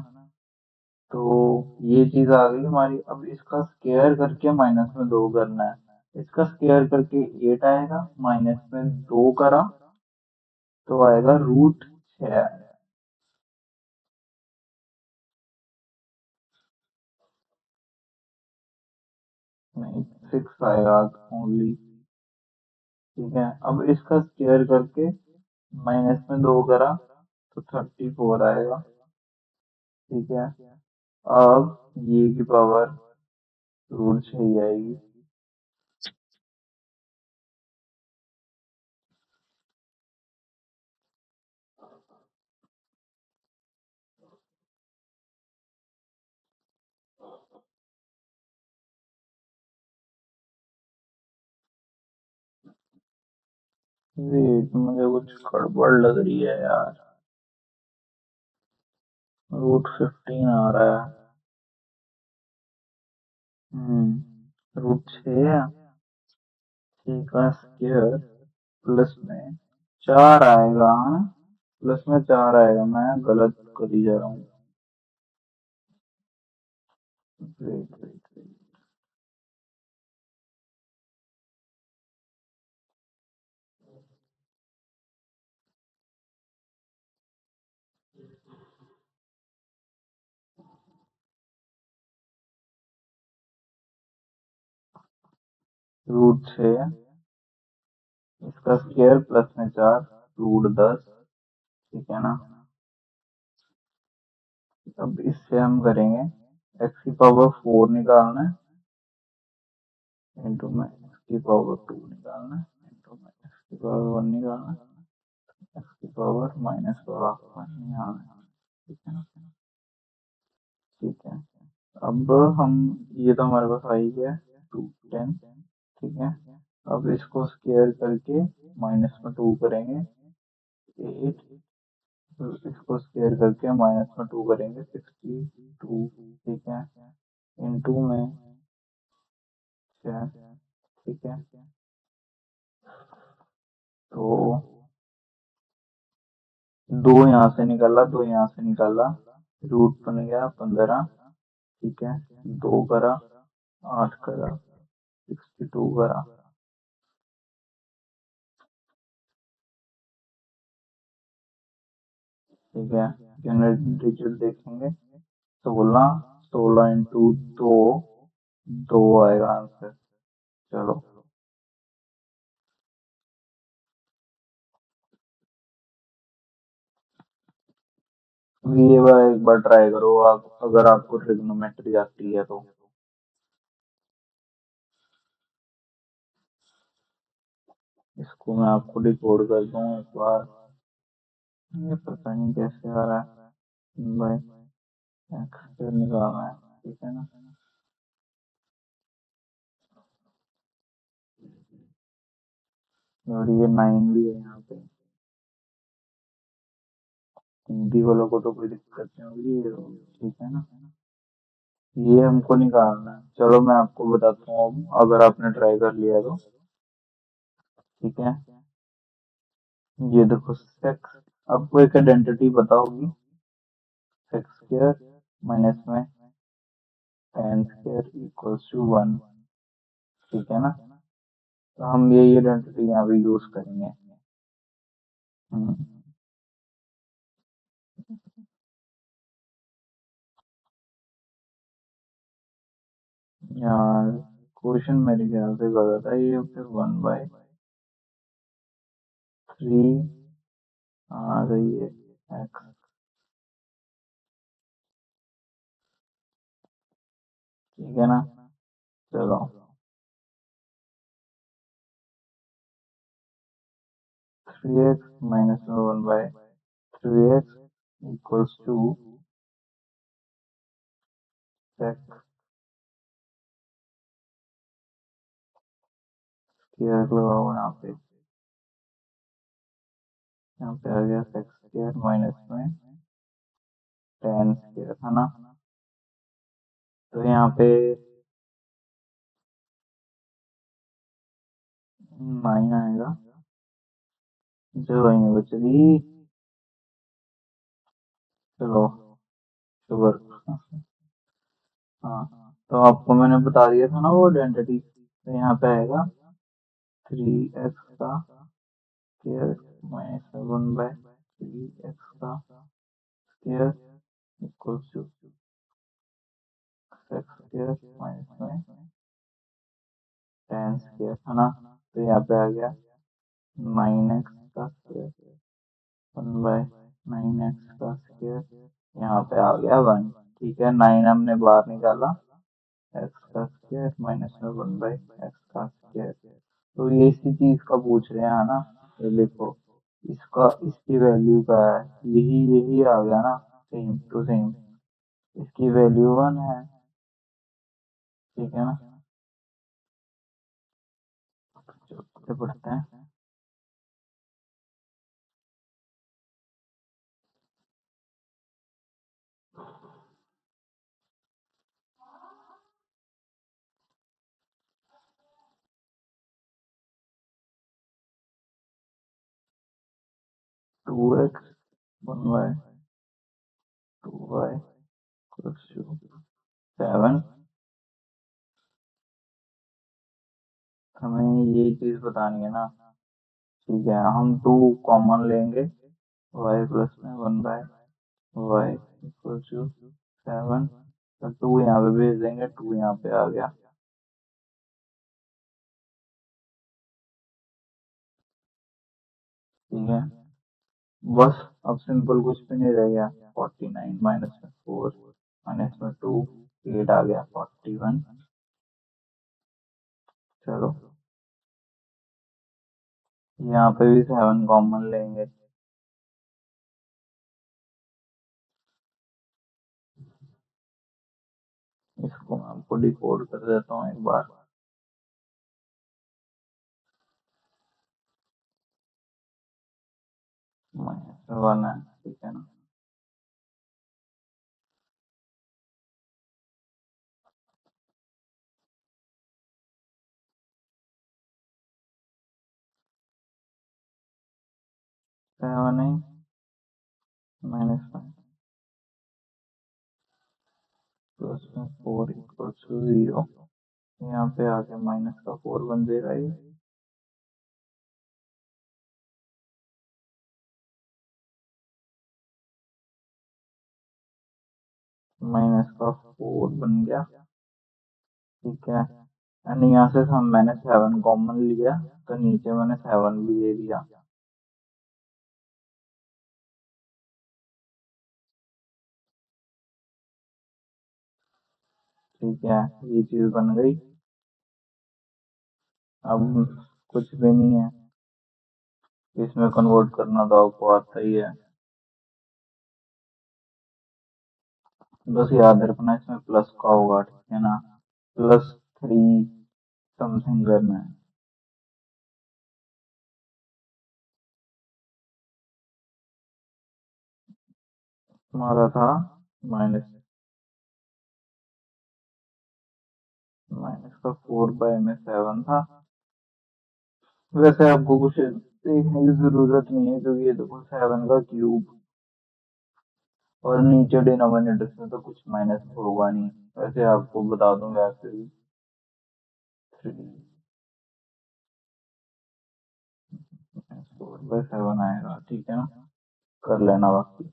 तो ये चीज आ गई हमारी। अब इसका स्क्वायर करके माइनस में 2 करना है। इसका स्क्वायर करके 8 आएगा, माइनस में 2 करा तो आएगा √6। नहीं, 6 आएगा ओनली, ठीक है। अब इसका स्क्वायर करके माइनस में 2 करा तो 34 आएगा, ठीक है। अब ये की पावर √6 ही आएगी। वेट, मुझे कुछ गड़बड़ लग रही है यार। √15 आ रहा है। √6 है, 6 का स्क्वायर प्लस में 4 आएगा, हाँ। प्लस में 4 आएगा, मैं गलत करी जा रहा हूँ। वेट वेट वेट, √6, इसका स्क्वायर प्लस में 4, √10, ठीक है ना। अब इससे हम करेंगे एक्स की पावर 4 निकालना है, इंटू में एक्स की पावर 2 निकालना है, इंटू में एक्स की पावर 1 निकालना है, एक्स की पावर -1 निकालना है, ठीक है ना। ठीक है। अब हम, ये तो हमारे पास आई है 210, ठीक है। अब इसको स्क्वायर करके माइनस में 2 करेंगे 8, इसको स्क्वायर करके माइनस में 2 करेंगे 62, ठीक है। इंटू में 6, ठीक है। तो 2 यहाँ से निकाला, 2 यहाँ से निकाला, रूट बन गया 15, ठीक है। 2 करा, 8 करा, 62 करा, ठीक है। जनरल डिजिट देखेंगे, 16, 16 इंटू 2, 2 आएगा आंसर। चलो, ये बार एक बार ट्राई करो आप, अगर आपको ट्रिग्नोमेट्री आती है तो। इसको मैं आपको डिकोड कर दूं एक बार। ये पता नहीं कैसे आ रहा है भाई, एक्स से निकालना है, ठीक है ना। और ये 9 भी है यहाँ पे, हिंदी वालों को तो कोई दिक्कत नहीं होगी, ठीक है ना। ये हमको निकालना है। चलो मैं आपको बताता हूँ अब, अगर आपने ट्राई कर लिया तो। ठीक है, ये देखो सेक्स, आपको एक आइडेंटिटी पता होगी, सेक्स स्क्वायर माइनस में ten square equals to one. ठीक है ना, तो हम यही आइडेंटिटी यहाँ पे यूज करेंगे। हम्म, यार क्वेश्चन मेरे ख्याल से गलत है, ये फिर 1/3 आ रही है एक्स। ठीक है ना, चलो 3x माइनस में 1/3x equals to sex square लगाओ यहाँ पे आ गया सेक्स स्क्वायर माइनस में टेन स्क्वायर, है ना। तो यहाँ पे 9 आएगा, जो वही बच रही। चलो शुगर। हाँ, तो आपको मैंने बता दिया था ना वो आइडेंटिटी, तो यहाँ पे आएगा 3x का स्क्वायर माइनस 1/3x का square equals to x square minus में टेन स्क्वायर, है ना। तो यहाँ पे आ गया 9x का स्क्वायर 1/9x का स्क्वायर, यहाँ पे आ गया 1। ठीक है, 9 हमने बाहर निकाला, एक्स का स्क्वायर माइनस में 1/x का स्क्वायर। तो ये इसी चीज का पूछ रहे हैं, है ना। ये देखो, इसका इसकी वैल्यू क्या है, यही यही आ गया ना, सेम टू सेम। इसकी वैल्यू 1 है। ठीक है ना, चलते पढ़ते हैं। 2x 1/2y plus 7। हमें ये चीज बतानी है ना। ठीक है, हम 2 कॉमन लेंगे, y प्लस में 1/y इक्वल टू 7। तो 2 यहाँ पे भेज देंगे, 2 यहाँ पे आ गया। ठीक है, बस अब सिंपल कुछ भी नहीं रह गया। 49 माइनस में 4 माइनस में 2 8 आ गया 41। चलो यहाँ पे भी 7 कॉमन लेंगे। इसको मैं आपको डिकोड कर देता हूँ एक बार। माइनस में 1 है, ठीक है ना। 7 है माइनस में प्लस में 4 इक्वल टू 0। यहाँ पे आके माइनस का 4 बन जाएगा ये। माइनस का 4 बन गया। ठीक है, एंड यहाँ से हम मैंने 7 कॉमन लिया, तो नीचे मैंने 7 भी दे दिया। ठीक है, ये चीज बन गई। अब कुछ भी नहीं है, इसमें कन्वर्ट करना तो आपको आता ही है। बस याद रखना इसमें प्लस का होगा, ठीक है ना। +3 समथिंग करना है। हमारा था माइनस का 4/7 था। वैसे आपको कुछ देखने की जरूरत नहीं है, क्योंकि ये देखो 7 का क्यूब और नीचे डिनोमिनेटर से तो कुछ माइनस होगा नहीं। वैसे आपको बता दूं वैसे भी 3/4/7 आएगा, ठीक है ना। कर लेना बाकी।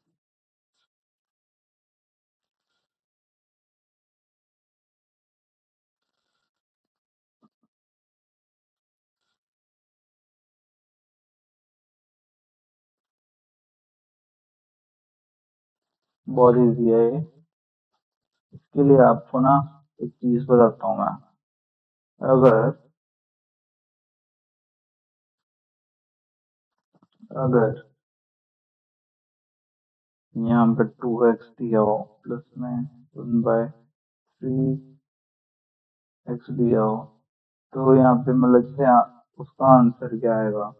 बहुत इजी है ये। इसके लिए आपको ना एक चीज बताता हूँ मैं। अगर अगर यहाँ पे 2x दिया हो प्लस में 1/3x दिया हो, तो यहाँ पे मतलब जैसे उसका आंसर क्या आएगा।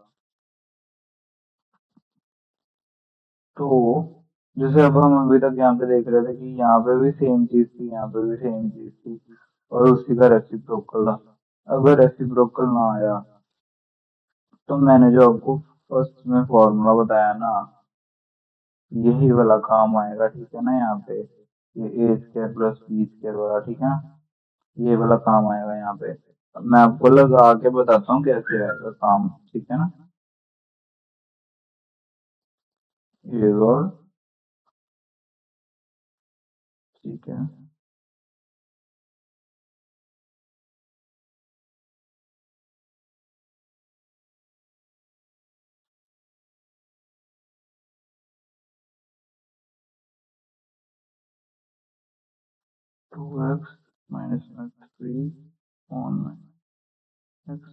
तो जैसे अब हम अभी तक यहाँ पे देख रहे थे कि यहाँ पे भी सेम चीज थी, यहाँ पे भी सेम चीज थी, और उसी का रेसिप्रोकल था। अगर रेसिप्रोकल ना आया तो मैंने जो आपको फर्स्ट में फॉर्मूला बताया ना, यही वाला काम आएगा, ठीक है ना। यहाँ पे ये A² + B² वाला, ठीक है ना। ये वाला काम आएगा यहाँ पे। अब मैं आपको लगा के बताता हूँ कैसे आएगा काम, ठीक है ना। ये और ठीक है। 2x - x3 on x2,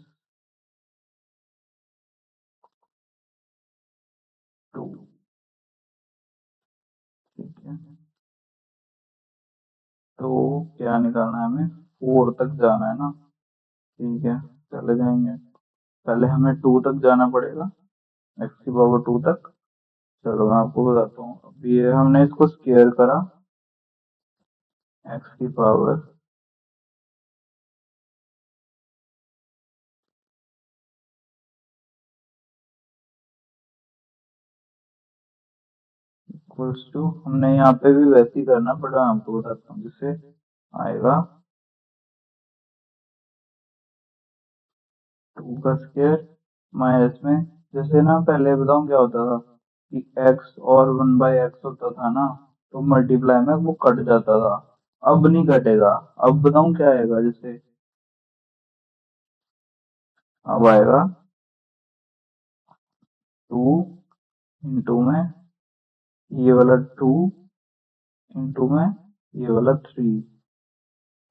ठीक है। तो क्या निकालना है हमें, 4 तक जाना है ना, ठीक है। चले जाएंगे। पहले हमें 2 तक जाना पड़ेगा, x⁻2 तक। चलो मैं आपको बताता हूँ। अब ये हमने इसको स्केयर करा, x⁻, इक्वल्स टू, हमने यहाँ पे भी वैसे ही करना पड़ा, आपको बताता हूँ। जिससे आएगा 2 का स्केयर माइनस में, जैसे ना पहले बताऊँ क्या होता था कि x और 1/x होता था ना, तो मल्टीप्लाई में वो कट जाता था। अब नहीं कटेगा। अब बताऊँ क्या आएगा, जैसे अब आएगा 2 इंटू में ये वाला 2 इंटू में ये वाला 3,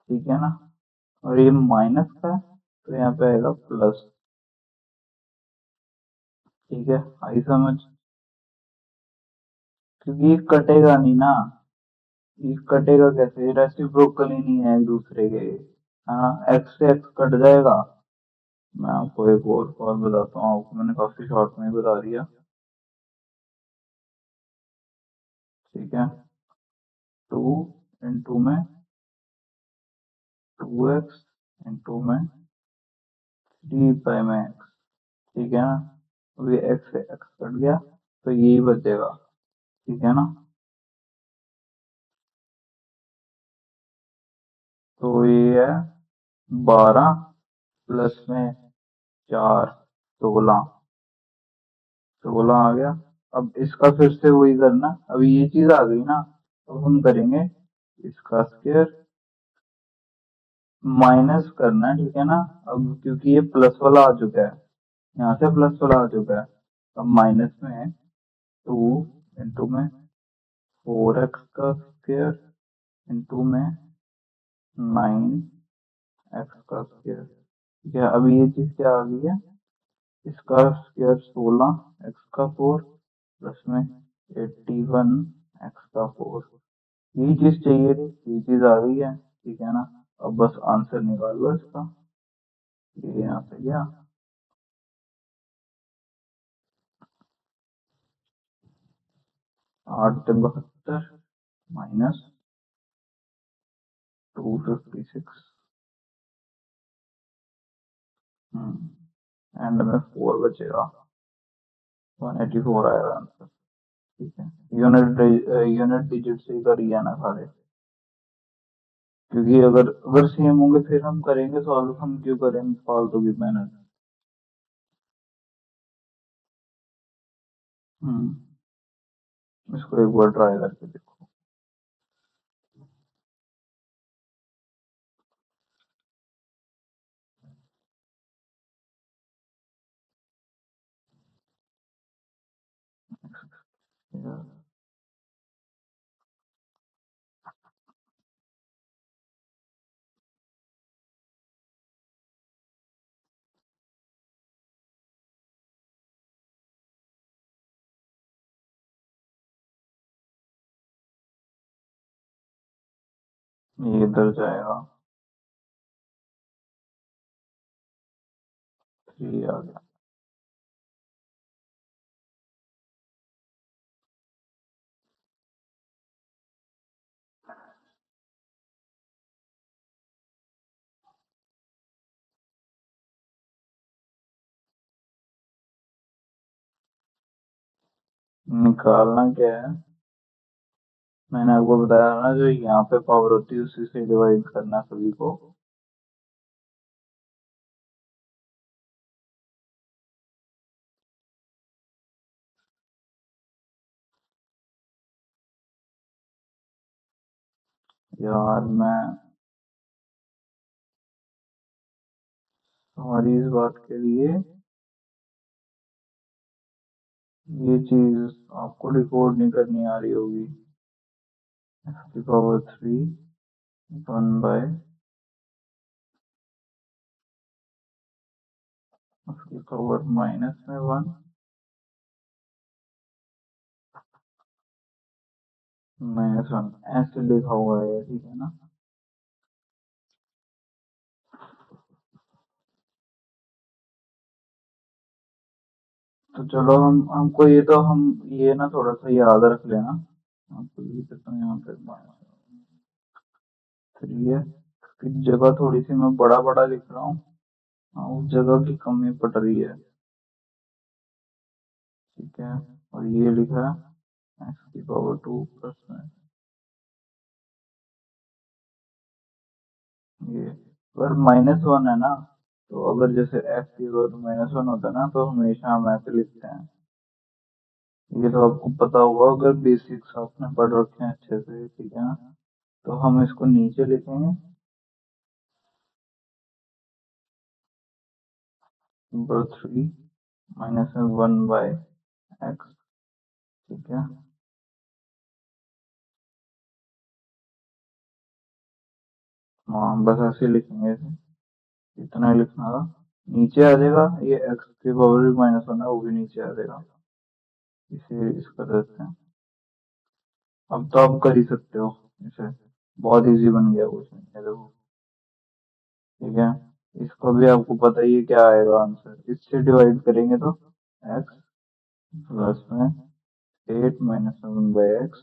ठीक है ना। और ये माइनस का है, तो यहाँ पे आएगा प्लस, ठीक है। आई समझ। क्योंकि ये कटेगा नहीं ना, ये कटेगा कैसे, रेसिप्रोकल ही नहीं है एक दूसरे के। हाँ, एक्स से एक्स कट जाएगा। मैं आपको एक और बताता हूँ, आपको मैंने काफी शॉर्ट में ही बता दिया, ठीक है। 2 इंटू में 2x इंटू में 3 में x, ठीक है ना। अब ये x से x कट गया, तो यही बचेगा, ठीक है ना। तो ये है 12 प्लस में 4, 16। 16 आ गया। अब इसका फिर से वही करना, अभी ये चीज आ गई ना, तो हम करेंगे इसका स्क्वायर माइनस करना है, ठीक है ना। अब क्योंकि ये प्लस वाला आ चुका है, यहाँ से प्लस वाला आ चुका है, अब माइनस में 2 इंटू में 4x का स्क्वायर इंटू में 9x का स्क्वायर, ठीक है। अभी ये चीज क्या आ गई है, इसका स्क्वायर 16 x का 4 प्लस में 81 x का 4। यही चीज चाहिए थी, ये चीज आ गई है, ठीक है ना। अब बस आंसर निकाल लो इसका। ये यहाँ से गया 872 माइनस 256, एंड में 4 बचेगा, 184 आएगा आंसर। ठीक है, यूनिट डिजिट से ही करिए ना सारे, क्योंकि अगर अगर सेम होंगे फिर हम करेंगे सॉल्व, हम क्यों करेंगे फालतू की मेहनत। इसको एक बार ट्राई करके देखो। ये इधर जाएगा, 3 आ गया। निकालना क्या है, मैंने आपको बताया ना, जो यहाँ पे पावर होती है उसी से डिवाइड करना सभी को। यार मैं सॉरी इस बात के लिए, ये चीज आपको रिकॉर्ड नहीं करनी आ रही होगी। इसकी पावर 3 1 बाय उसकी पावर माइनस में 1 -1 ऐसे लिखा हुआ है, ठीक है ना। तो चलो हमको ये तो हम ये ना थोड़ा सा याद रख लेना। आपको ये कितना यहाँ पे 3 है, इसकी जगह थोड़ी सी मैं बड़ा बड़ा लिख रहा हूँ। हाँ, उस जगह की कमी पड़ रही है। ठीक है, और ये लिखा है एक्स की पावर 2 प्लस में ये, अगर -1 है ना, तो अगर जैसे एक्स की पावर -1 होता है ना, तो हमेशा हम ऐसे लिखते हैं। ये तो आपको पता होगा, अगर बेसिक्स आपने पढ़ रखे हैं अच्छे से, ठीक है ना। तो हम इसको नीचे लिखेंगे नंबर 3 -1/x। ठीक है, हाँ बस ऐसे लिखेंगे इसे, इतना ही लिखना था। नीचे आ जाएगा ये एक्स की पावर भी -1 है, वो भी नीचे आ जाएगा। इसे इसका देते हैं। अब तो आप कर ही सकते हो इसे, बहुत इजी बन गया क्वेश्चन ये देखो। ठीक है, इसको भी आपको पता ही है क्या आएगा आंसर, इससे डिवाइड करेंगे तो एक्स प्लस में 8 -1/x,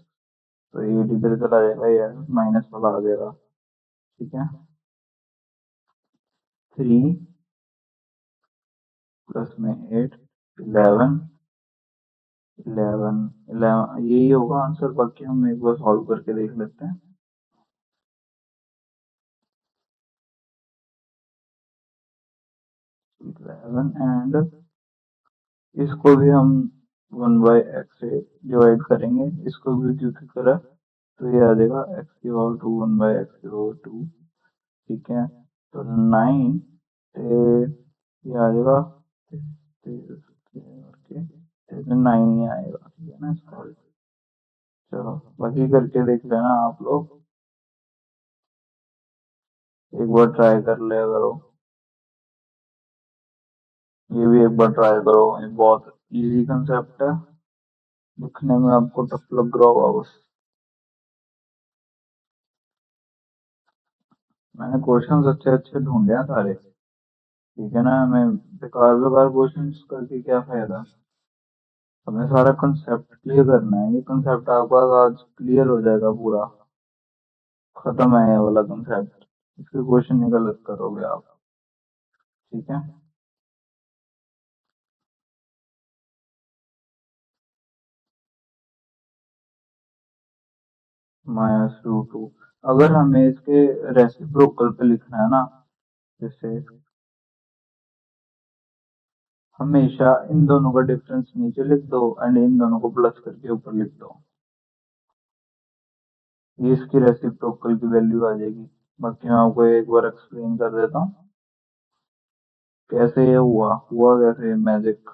तो 8 इधर चला जाएगा, ये माइनस वाला आ जाएगा। ठीक है, 3 प्लस में 8 11 11 11 यही होगा आंसर, बाकी हम एक बार सॉल्व करके देख लेते हैं। 11 एंड इसको भी हम 1/x से डिवाइड करेंगे, इसको भी क्योंकि करा, तो ये आ जाएगा x की पावर 2 1/x की पावर 2। ठीक है, तो 9 ये आ जाएगा 9 ही आएगा, ठीक है ना इसका। चलो बाकी करके देख लेना आप लोग, एक बार ट्राई कर ले करो, ये भी एक बार ट्राई करो, ये बहुत इजी कंसेप्ट है, दिखने में आपको टफ लग रहा होगा बस। मैंने क्वेश्चंस अच्छे अच्छे ढूंढे हैं सारे, ठीक है ना, मैं बेकार बेकार क्वेश्चंस करके क्या फायदा। हमें सारा कंसेप्ट क्लियर करना है, ये कंसेप्ट आपका आज क्लियर हो जाएगा पूरा, खत्म है ये वाला कंसेप्ट, इसके क्वेश्चन ही गलत करोगे आप। ठीक है। -√2। अगर हमें इसके रेसिप्रोकल पे लिखना है ना, जैसे हमेशा इन दोनों का डिफरेंस नीचे लिख दो एंड इन दोनों को प्लस करके ऊपर लिख दो, ये इसकी रेसिप्रोकल की वैल्यू आ जाएगी। बाकी मैं आपको एक बार एक्सप्लेन कर देता हूँ कैसे ये हुआ कैसे मैजिक।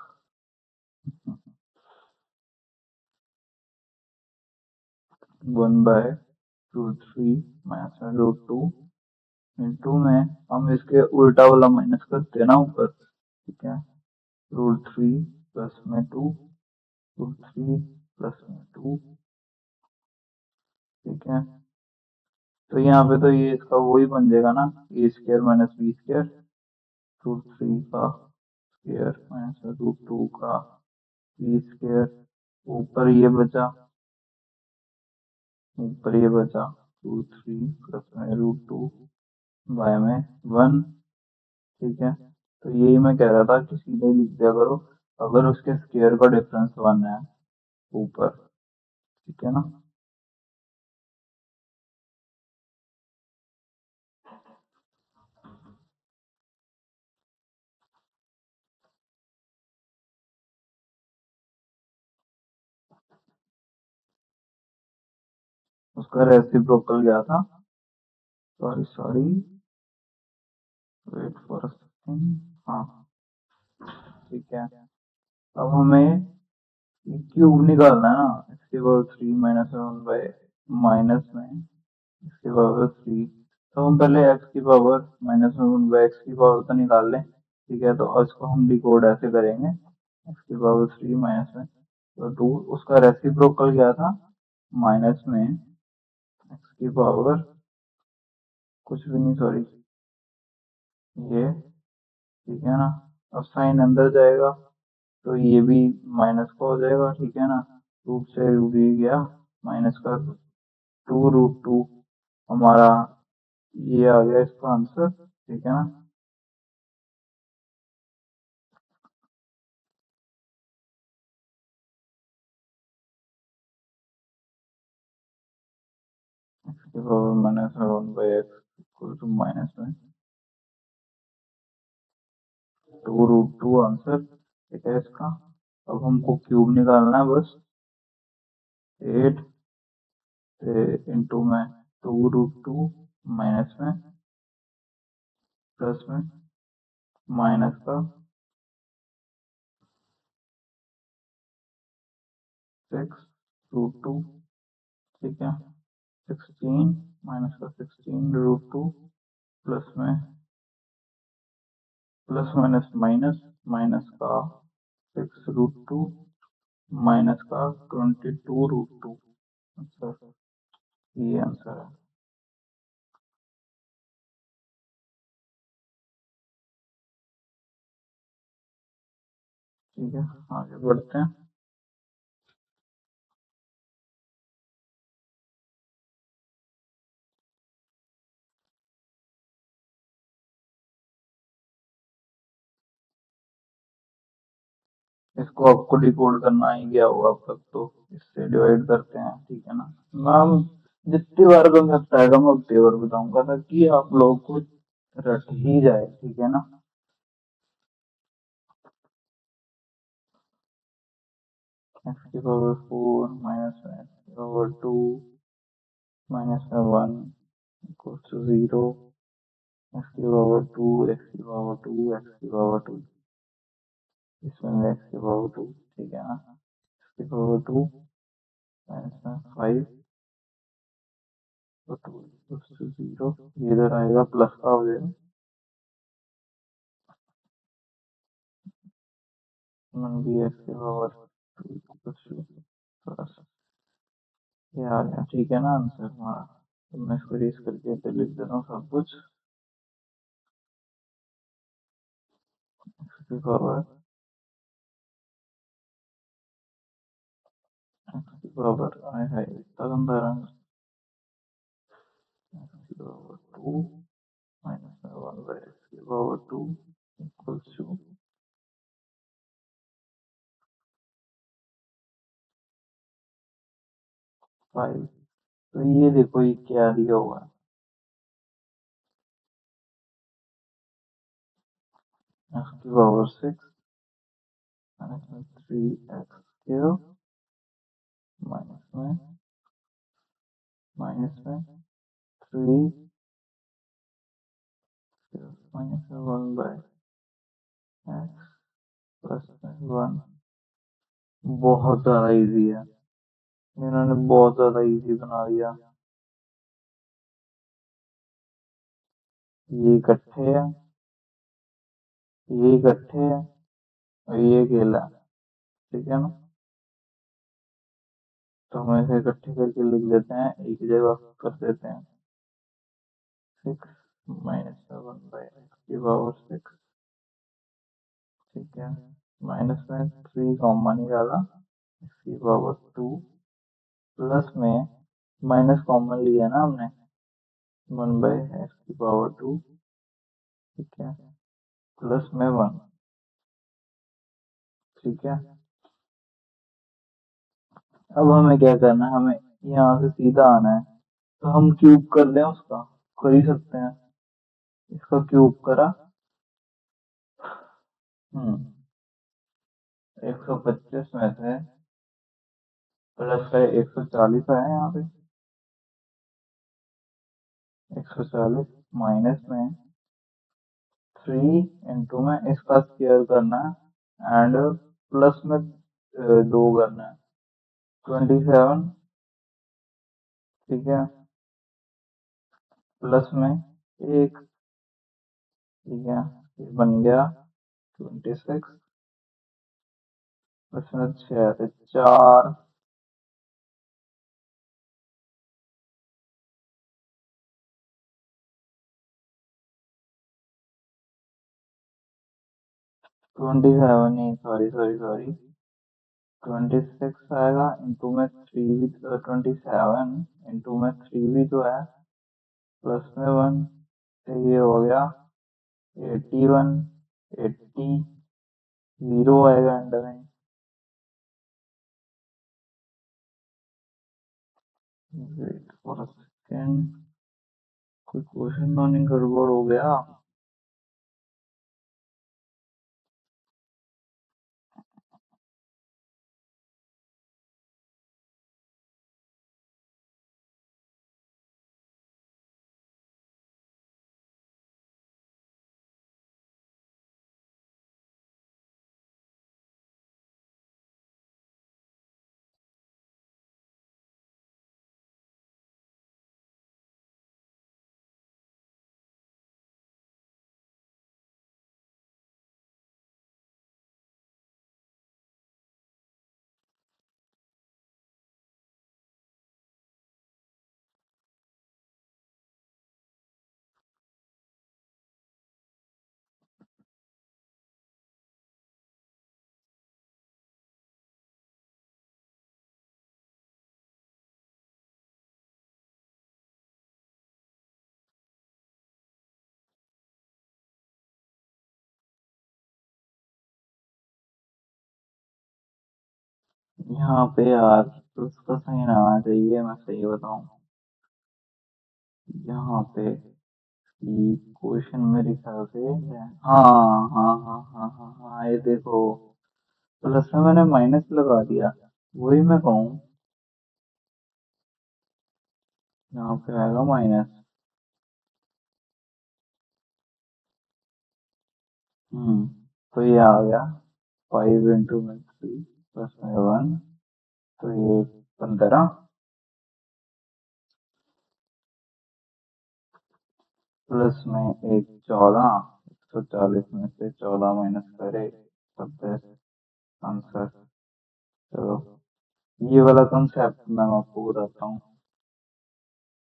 1/√3 -√2 इंटू में हम इसके उल्टा वाला माइनस करते हैं ना ऊपर, ठीक है। √3 प्लस में 2, √3 प्लस में 2, ठीक है। तो यहाँ पे तो ये इसका वही बन जाएगा ना, a² - b², √3 का स्क्वायर -√2 का b², ऊपर ये बचा √3 प्लस में √2 बाय में 1, ठीक है। तो यही मैं कह रहा था कि सीधे लिख दिया करो अगर उसके स्क्वायर का डिफरेंस 1 है ऊपर, ठीक है ना। उसका रेसिप्रोकल क्या था, sorry wait for a second, हाँ ठीक है। अब हमें क्यूब निकालना है ना, इसके पावर 3 -1 बाय माइनस में इसकी पावर 3। तो हम पहले एक्स की पावर -1 बाय एक्स की पावर तो निकाल लें, ठीक है। तो इसको हम डिकोड ऐसे करेंगे, एक्स की पावर 3 माइनस में तो 2, उसका रेसिप्रोकल क्या था, माइनस में एक्स की पावर कुछ भी नहीं, सॉरी ये, ठीक है ना। अब साइन अंदर जाएगा तो ये भी माइनस का हो जाएगा, ठीक है ना। रूट से रूट ही गया, माइनस का 2√2 हमारा ये आ गया इसका आंसर, ठीक है ना। इसके power -1/x equal to minus में 2√2 आंसर, ठीक है इसका। अब हमको क्यूब निकालना है बस, 8 इंटू में 2√2 माइनस में प्लस में माइनस का 6√2, ठीक है। 16 माइनस का 16√2 प्लस में प्लस माइनस माइनस माइनस का 6√2 माइनस का 22√2, अच्छा ये आंसर है, ठीक है। आगे बढ़ते हैं। इसको आपको डिकोड करना ही गया होगा अब तक, तो इससे डिवाइड करते हैं, ठीक है ना। मैम जितनी बार बन सकता है मैं उतनी बार बताऊंगा ताकि आप लोग को रट ही जाए, ठीक है ना। एक्स की पावर 4 माइनस एक्स की पावर 2 माइनस में 1 इक्वल्स टू 0, एक्स की पावर 2 एक्स की पावर 2 एक्स की पावर 2, इसमें एक्स की पावर 2, ठीक है ना। एक्स की पावर 2 माइनस में 5 तो 2 इक्वल्स टू 0, इधर आएगा प्लस का हो जाएगा, 1 एक्स की पावर 2 इक्वल्स टू प्लस, ये आ गया, ठीक है ना आंसर हमारा। तो मैं इसको रेस करके इधर लिख देता हूँ सब कुछ, एक्स की पावर आए है इतना गंदा रंग, एक्स की पावर 2 माइनस में 1/x की पावर 2 इक्वल्स टू 5। तो ये देखो ये क्या दिया हुआ है, एक्स की पावर 6 3 एक्स क्यूब माइनस में 3 1/x +1। बहुत ज्यादा इजी है, इन्होंने बहुत ज्यादा इजी बना दिया। ये इकट्ठे है, ये इकट्ठे है और ये अकेला है, ठीक है ना। तो हम ऐसे इकट्ठे करके लिख देते हैं, एक जगह कर देते हैं 6 -7/x की पावर 6, ठीक है। माइनस में 3 कॉमन निकाला, एक्स की पावर 2 प्लस में माइनस कॉमन लिया ना हमने, 1/x की पावर 2, ठीक है, प्लस में 1, ठीक है। अब हमें क्या करना है, हमें यहाँ से सीधा आना है, तो हम क्यूब कर दें उसका, कर ही सकते हैं। इसका क्यूब करा, 125 में से प्लस है 140 है यहाँ पे, 140 माइनस में 3 इंटू में इसका स्क्वायर करना है एंड प्लस में 2 करना है, 27, ठीक है, प्लस में 1, ठीक है, ये बन गया 26 प्लस में 6 तो 4, 27 नहीं, सॉरी 26 आएगा, इंटू में 3 भी, 27 इंटू में 3 भी तो है, प्लस में 1, तो ये हो गया 81, 80, 0 आएगा एंड में। वेट फॉर अ सेकेंड, कोई क्वेश्चन तो नहीं गड़बड़ हो गया। यहाँ पे यार उसका सही ना आना चाहिए, मैं सही बताऊं, यहाँ पे क्वेश्चन मेरे ख्याल से है, हाँ हाँ, ये देखो प्लस में मैंने माइनस लगा दिया, वही मैं कहूँ, यहाँ पे आएगा माइनस। तो ये आ गया 5 इंटू में 3 प्लस में 1, तो ये 15 प्लस में एक 14, 140 में से 14 माइनस करे 26 आंसर। चलो ये वाला कंसेप्ट मैं आपको बताता हूँ,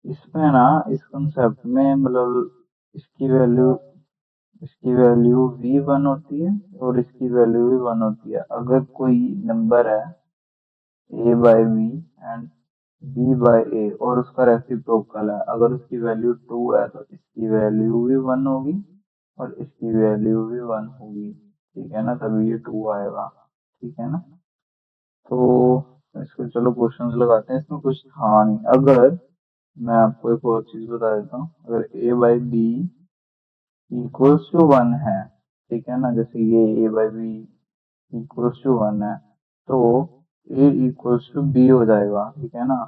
इसमें ना इस कंसेप्ट में मतलब इसकी वैल्यू इसकी वैल्यू भी 1 होती है और इसकी वैल्यू भी 1 होती है। अगर कोई नंबर है a by B and b by A और उसका रेसिप्रोकल है, अगर उसकी वैल्यू 2 है तो इसकी वैल्यू भी 1 होगी और इसकी वैल्यू भी 1 होगी, ठीक है ना, तभी ये 2 आएगा, ठीक है ना। तो इसको चलो क्वेश्चन लगाते हैं, इसमें कुछ था नहीं। अगर मैं आपको एक और चीज बता देता हूँ, अगर ए बाई बी इक्वल्स टू 1 है, ठीक है ना, जैसे ये ए बाई बी इक्वल्स टू 1 है, तो ए इक्वल्स टू बी हो जाएगा, ठीक है ना।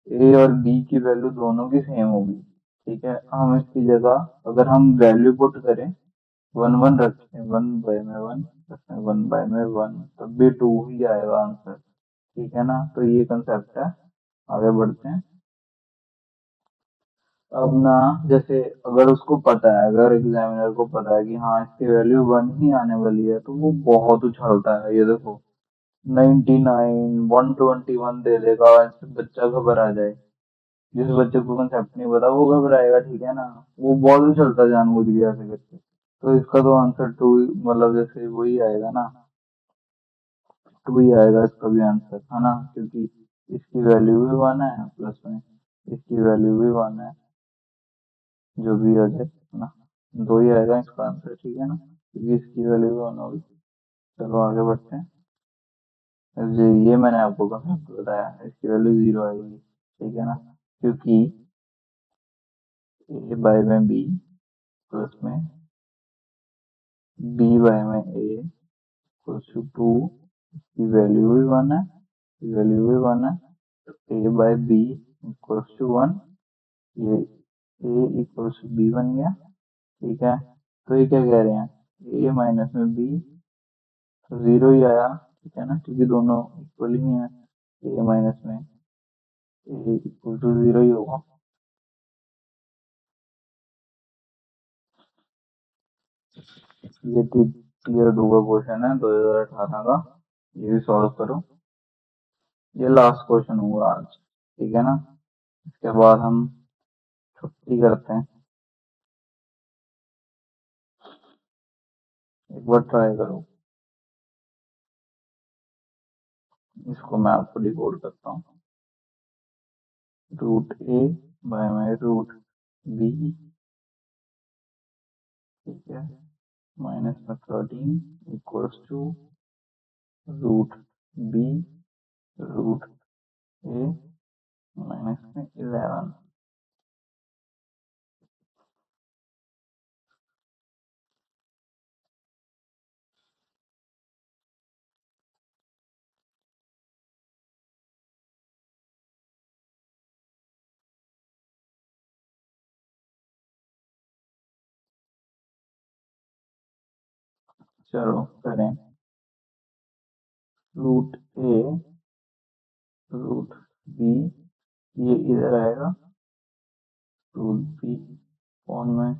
ए और बी की वैल्यू दोनों की सेम होगी, ठीक है। हम इसकी जगह अगर हम वैल्यू पुट करें, 1 1 रखें, 1/1 1/1, तब भी 2 ही आएगा आंसर, ठीक है ना। तो ये कंसेप्ट है। आगे बढ़ते हैं। अब ना, जैसे अगर उसको पता है, अगर एग्जामिनर को पता है कि हाँ इसकी वैल्यू 1 ही आने वाली है, तो वो बहुत उछलता है, ये देखो 99 121 दे देगा, ऐसे बच्चा घबरा जाए। जिस बच्चे को कंसेप्ट नहीं पता वो घबराएगा, ठीक है ना। वो बहुत उछलता है जानबूझ के ऐसे करके। तो इसका तो आंसर टू, मतलब जैसे वही आएगा ना, टू ही आएगा इसका भी आंसर, है ना, क्योंकि इसकी वैल्यू भी 1 है, प्लस में इसकी वैल्यू भी 1 है, जो भी आ जाए, है ना। दो ही आएगा इसका आंसर, ठीक है ना, क्योंकि इसकी वैल्यू भी 1 होगी। चलो आगे बढ़ते हैं। अब ये मैंने आपको कंसेप्ट बताया, इसकी वैल्यू 0 आएगी, ठीक है ना, क्योंकि ए बाय में बी प्लस में बी बाय में ए इक्वल्स टू 2, की वैल्यू भी 1 है, वैल्यू भी 1 है, तो ए बाय बी इक्वल्स टू 1, ये ए इक्वल्स टू बी बन गया, ठीक है। तो ये क्या कह रहे हैं, ए माइनस में बी, तो 0 ही आया, ठीक है ना, क्योंकि दोनों इक्वल ही हैं। ए माइनस में ए इक्वल टू 0 ही होगा। ये टीयर 2 का क्वेश्चन है 2018 का, ये भी सॉल्व करो। ये लास्ट क्वेश्चन हुआ आज, ठीक है ना। इसके बाद हम छुट्टी करते हैं। एक बार ट्राई करो, इसको मैं आपको डिकोड करता हूँ। रूट ए बाय में रूट बी, ठीक है, माइनस में 13 equals to root B root A minus में 11। चलो करें। रूट ए रूट बी, ये इधर आएगा, रूट बी फॉर्म में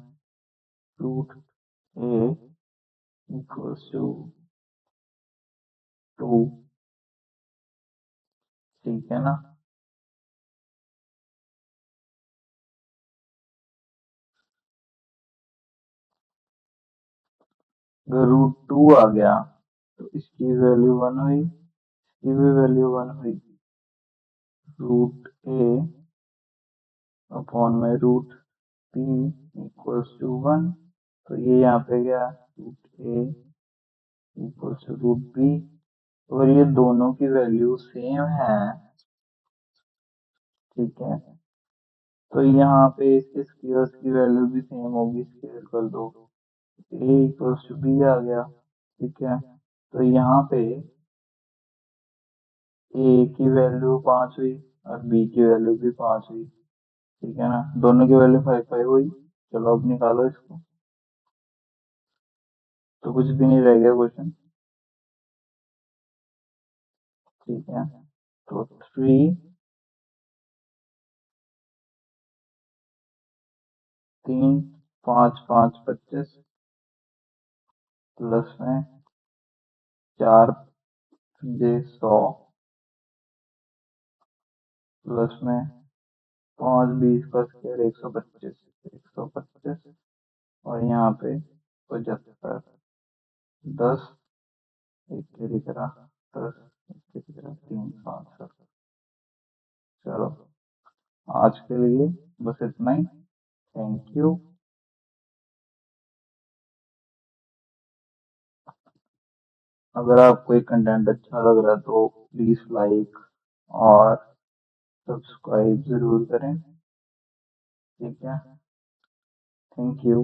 रूट ए इक्वल्स टू 2, ठीक है ना। अगर रूट 2 आ गया तो इसकी वैल्यू 1 हुई, इसकी भी वैल्यू 1 हुई, रूट ए अपॉन में रूट बी इक्वल्स टू 1, तो ये यहाँ पे गया, root A equals to root B. और ये दोनों की वैल्यू सेम है, ठीक है, तो यहाँ पे इसके स्क्वायर्स की वैल्यू भी सेम होगी, स्क्वायर कर दो, ए इक्वल्स टू बी आ गया, ठीक है। तो यहाँ पे ए की वैल्यू 5 हुई और बी की वैल्यू भी 5 हुई, ठीक है ना, दोनों की वैल्यू 5 5 हुई। चलो अब निकालो इसको, तो कुछ भी नहीं रह गया क्वेश्चन, ठीक है। तो 3 3 5 5 25 प्लस में 4 पंजे 100 प्लस में 5 20 का स्क्वायर 125 और यहाँ पे 75, 10 एक की तरह 10 एक की तरह 3 5 7। चलो आज के लिए बस इतना ही। Thank you. अगर आपको ये कंटेंट अच्छा लग रहा है तो प्लीज लाइक और सब्सक्राइब जरूर करें। ठीक है, थैंक यू।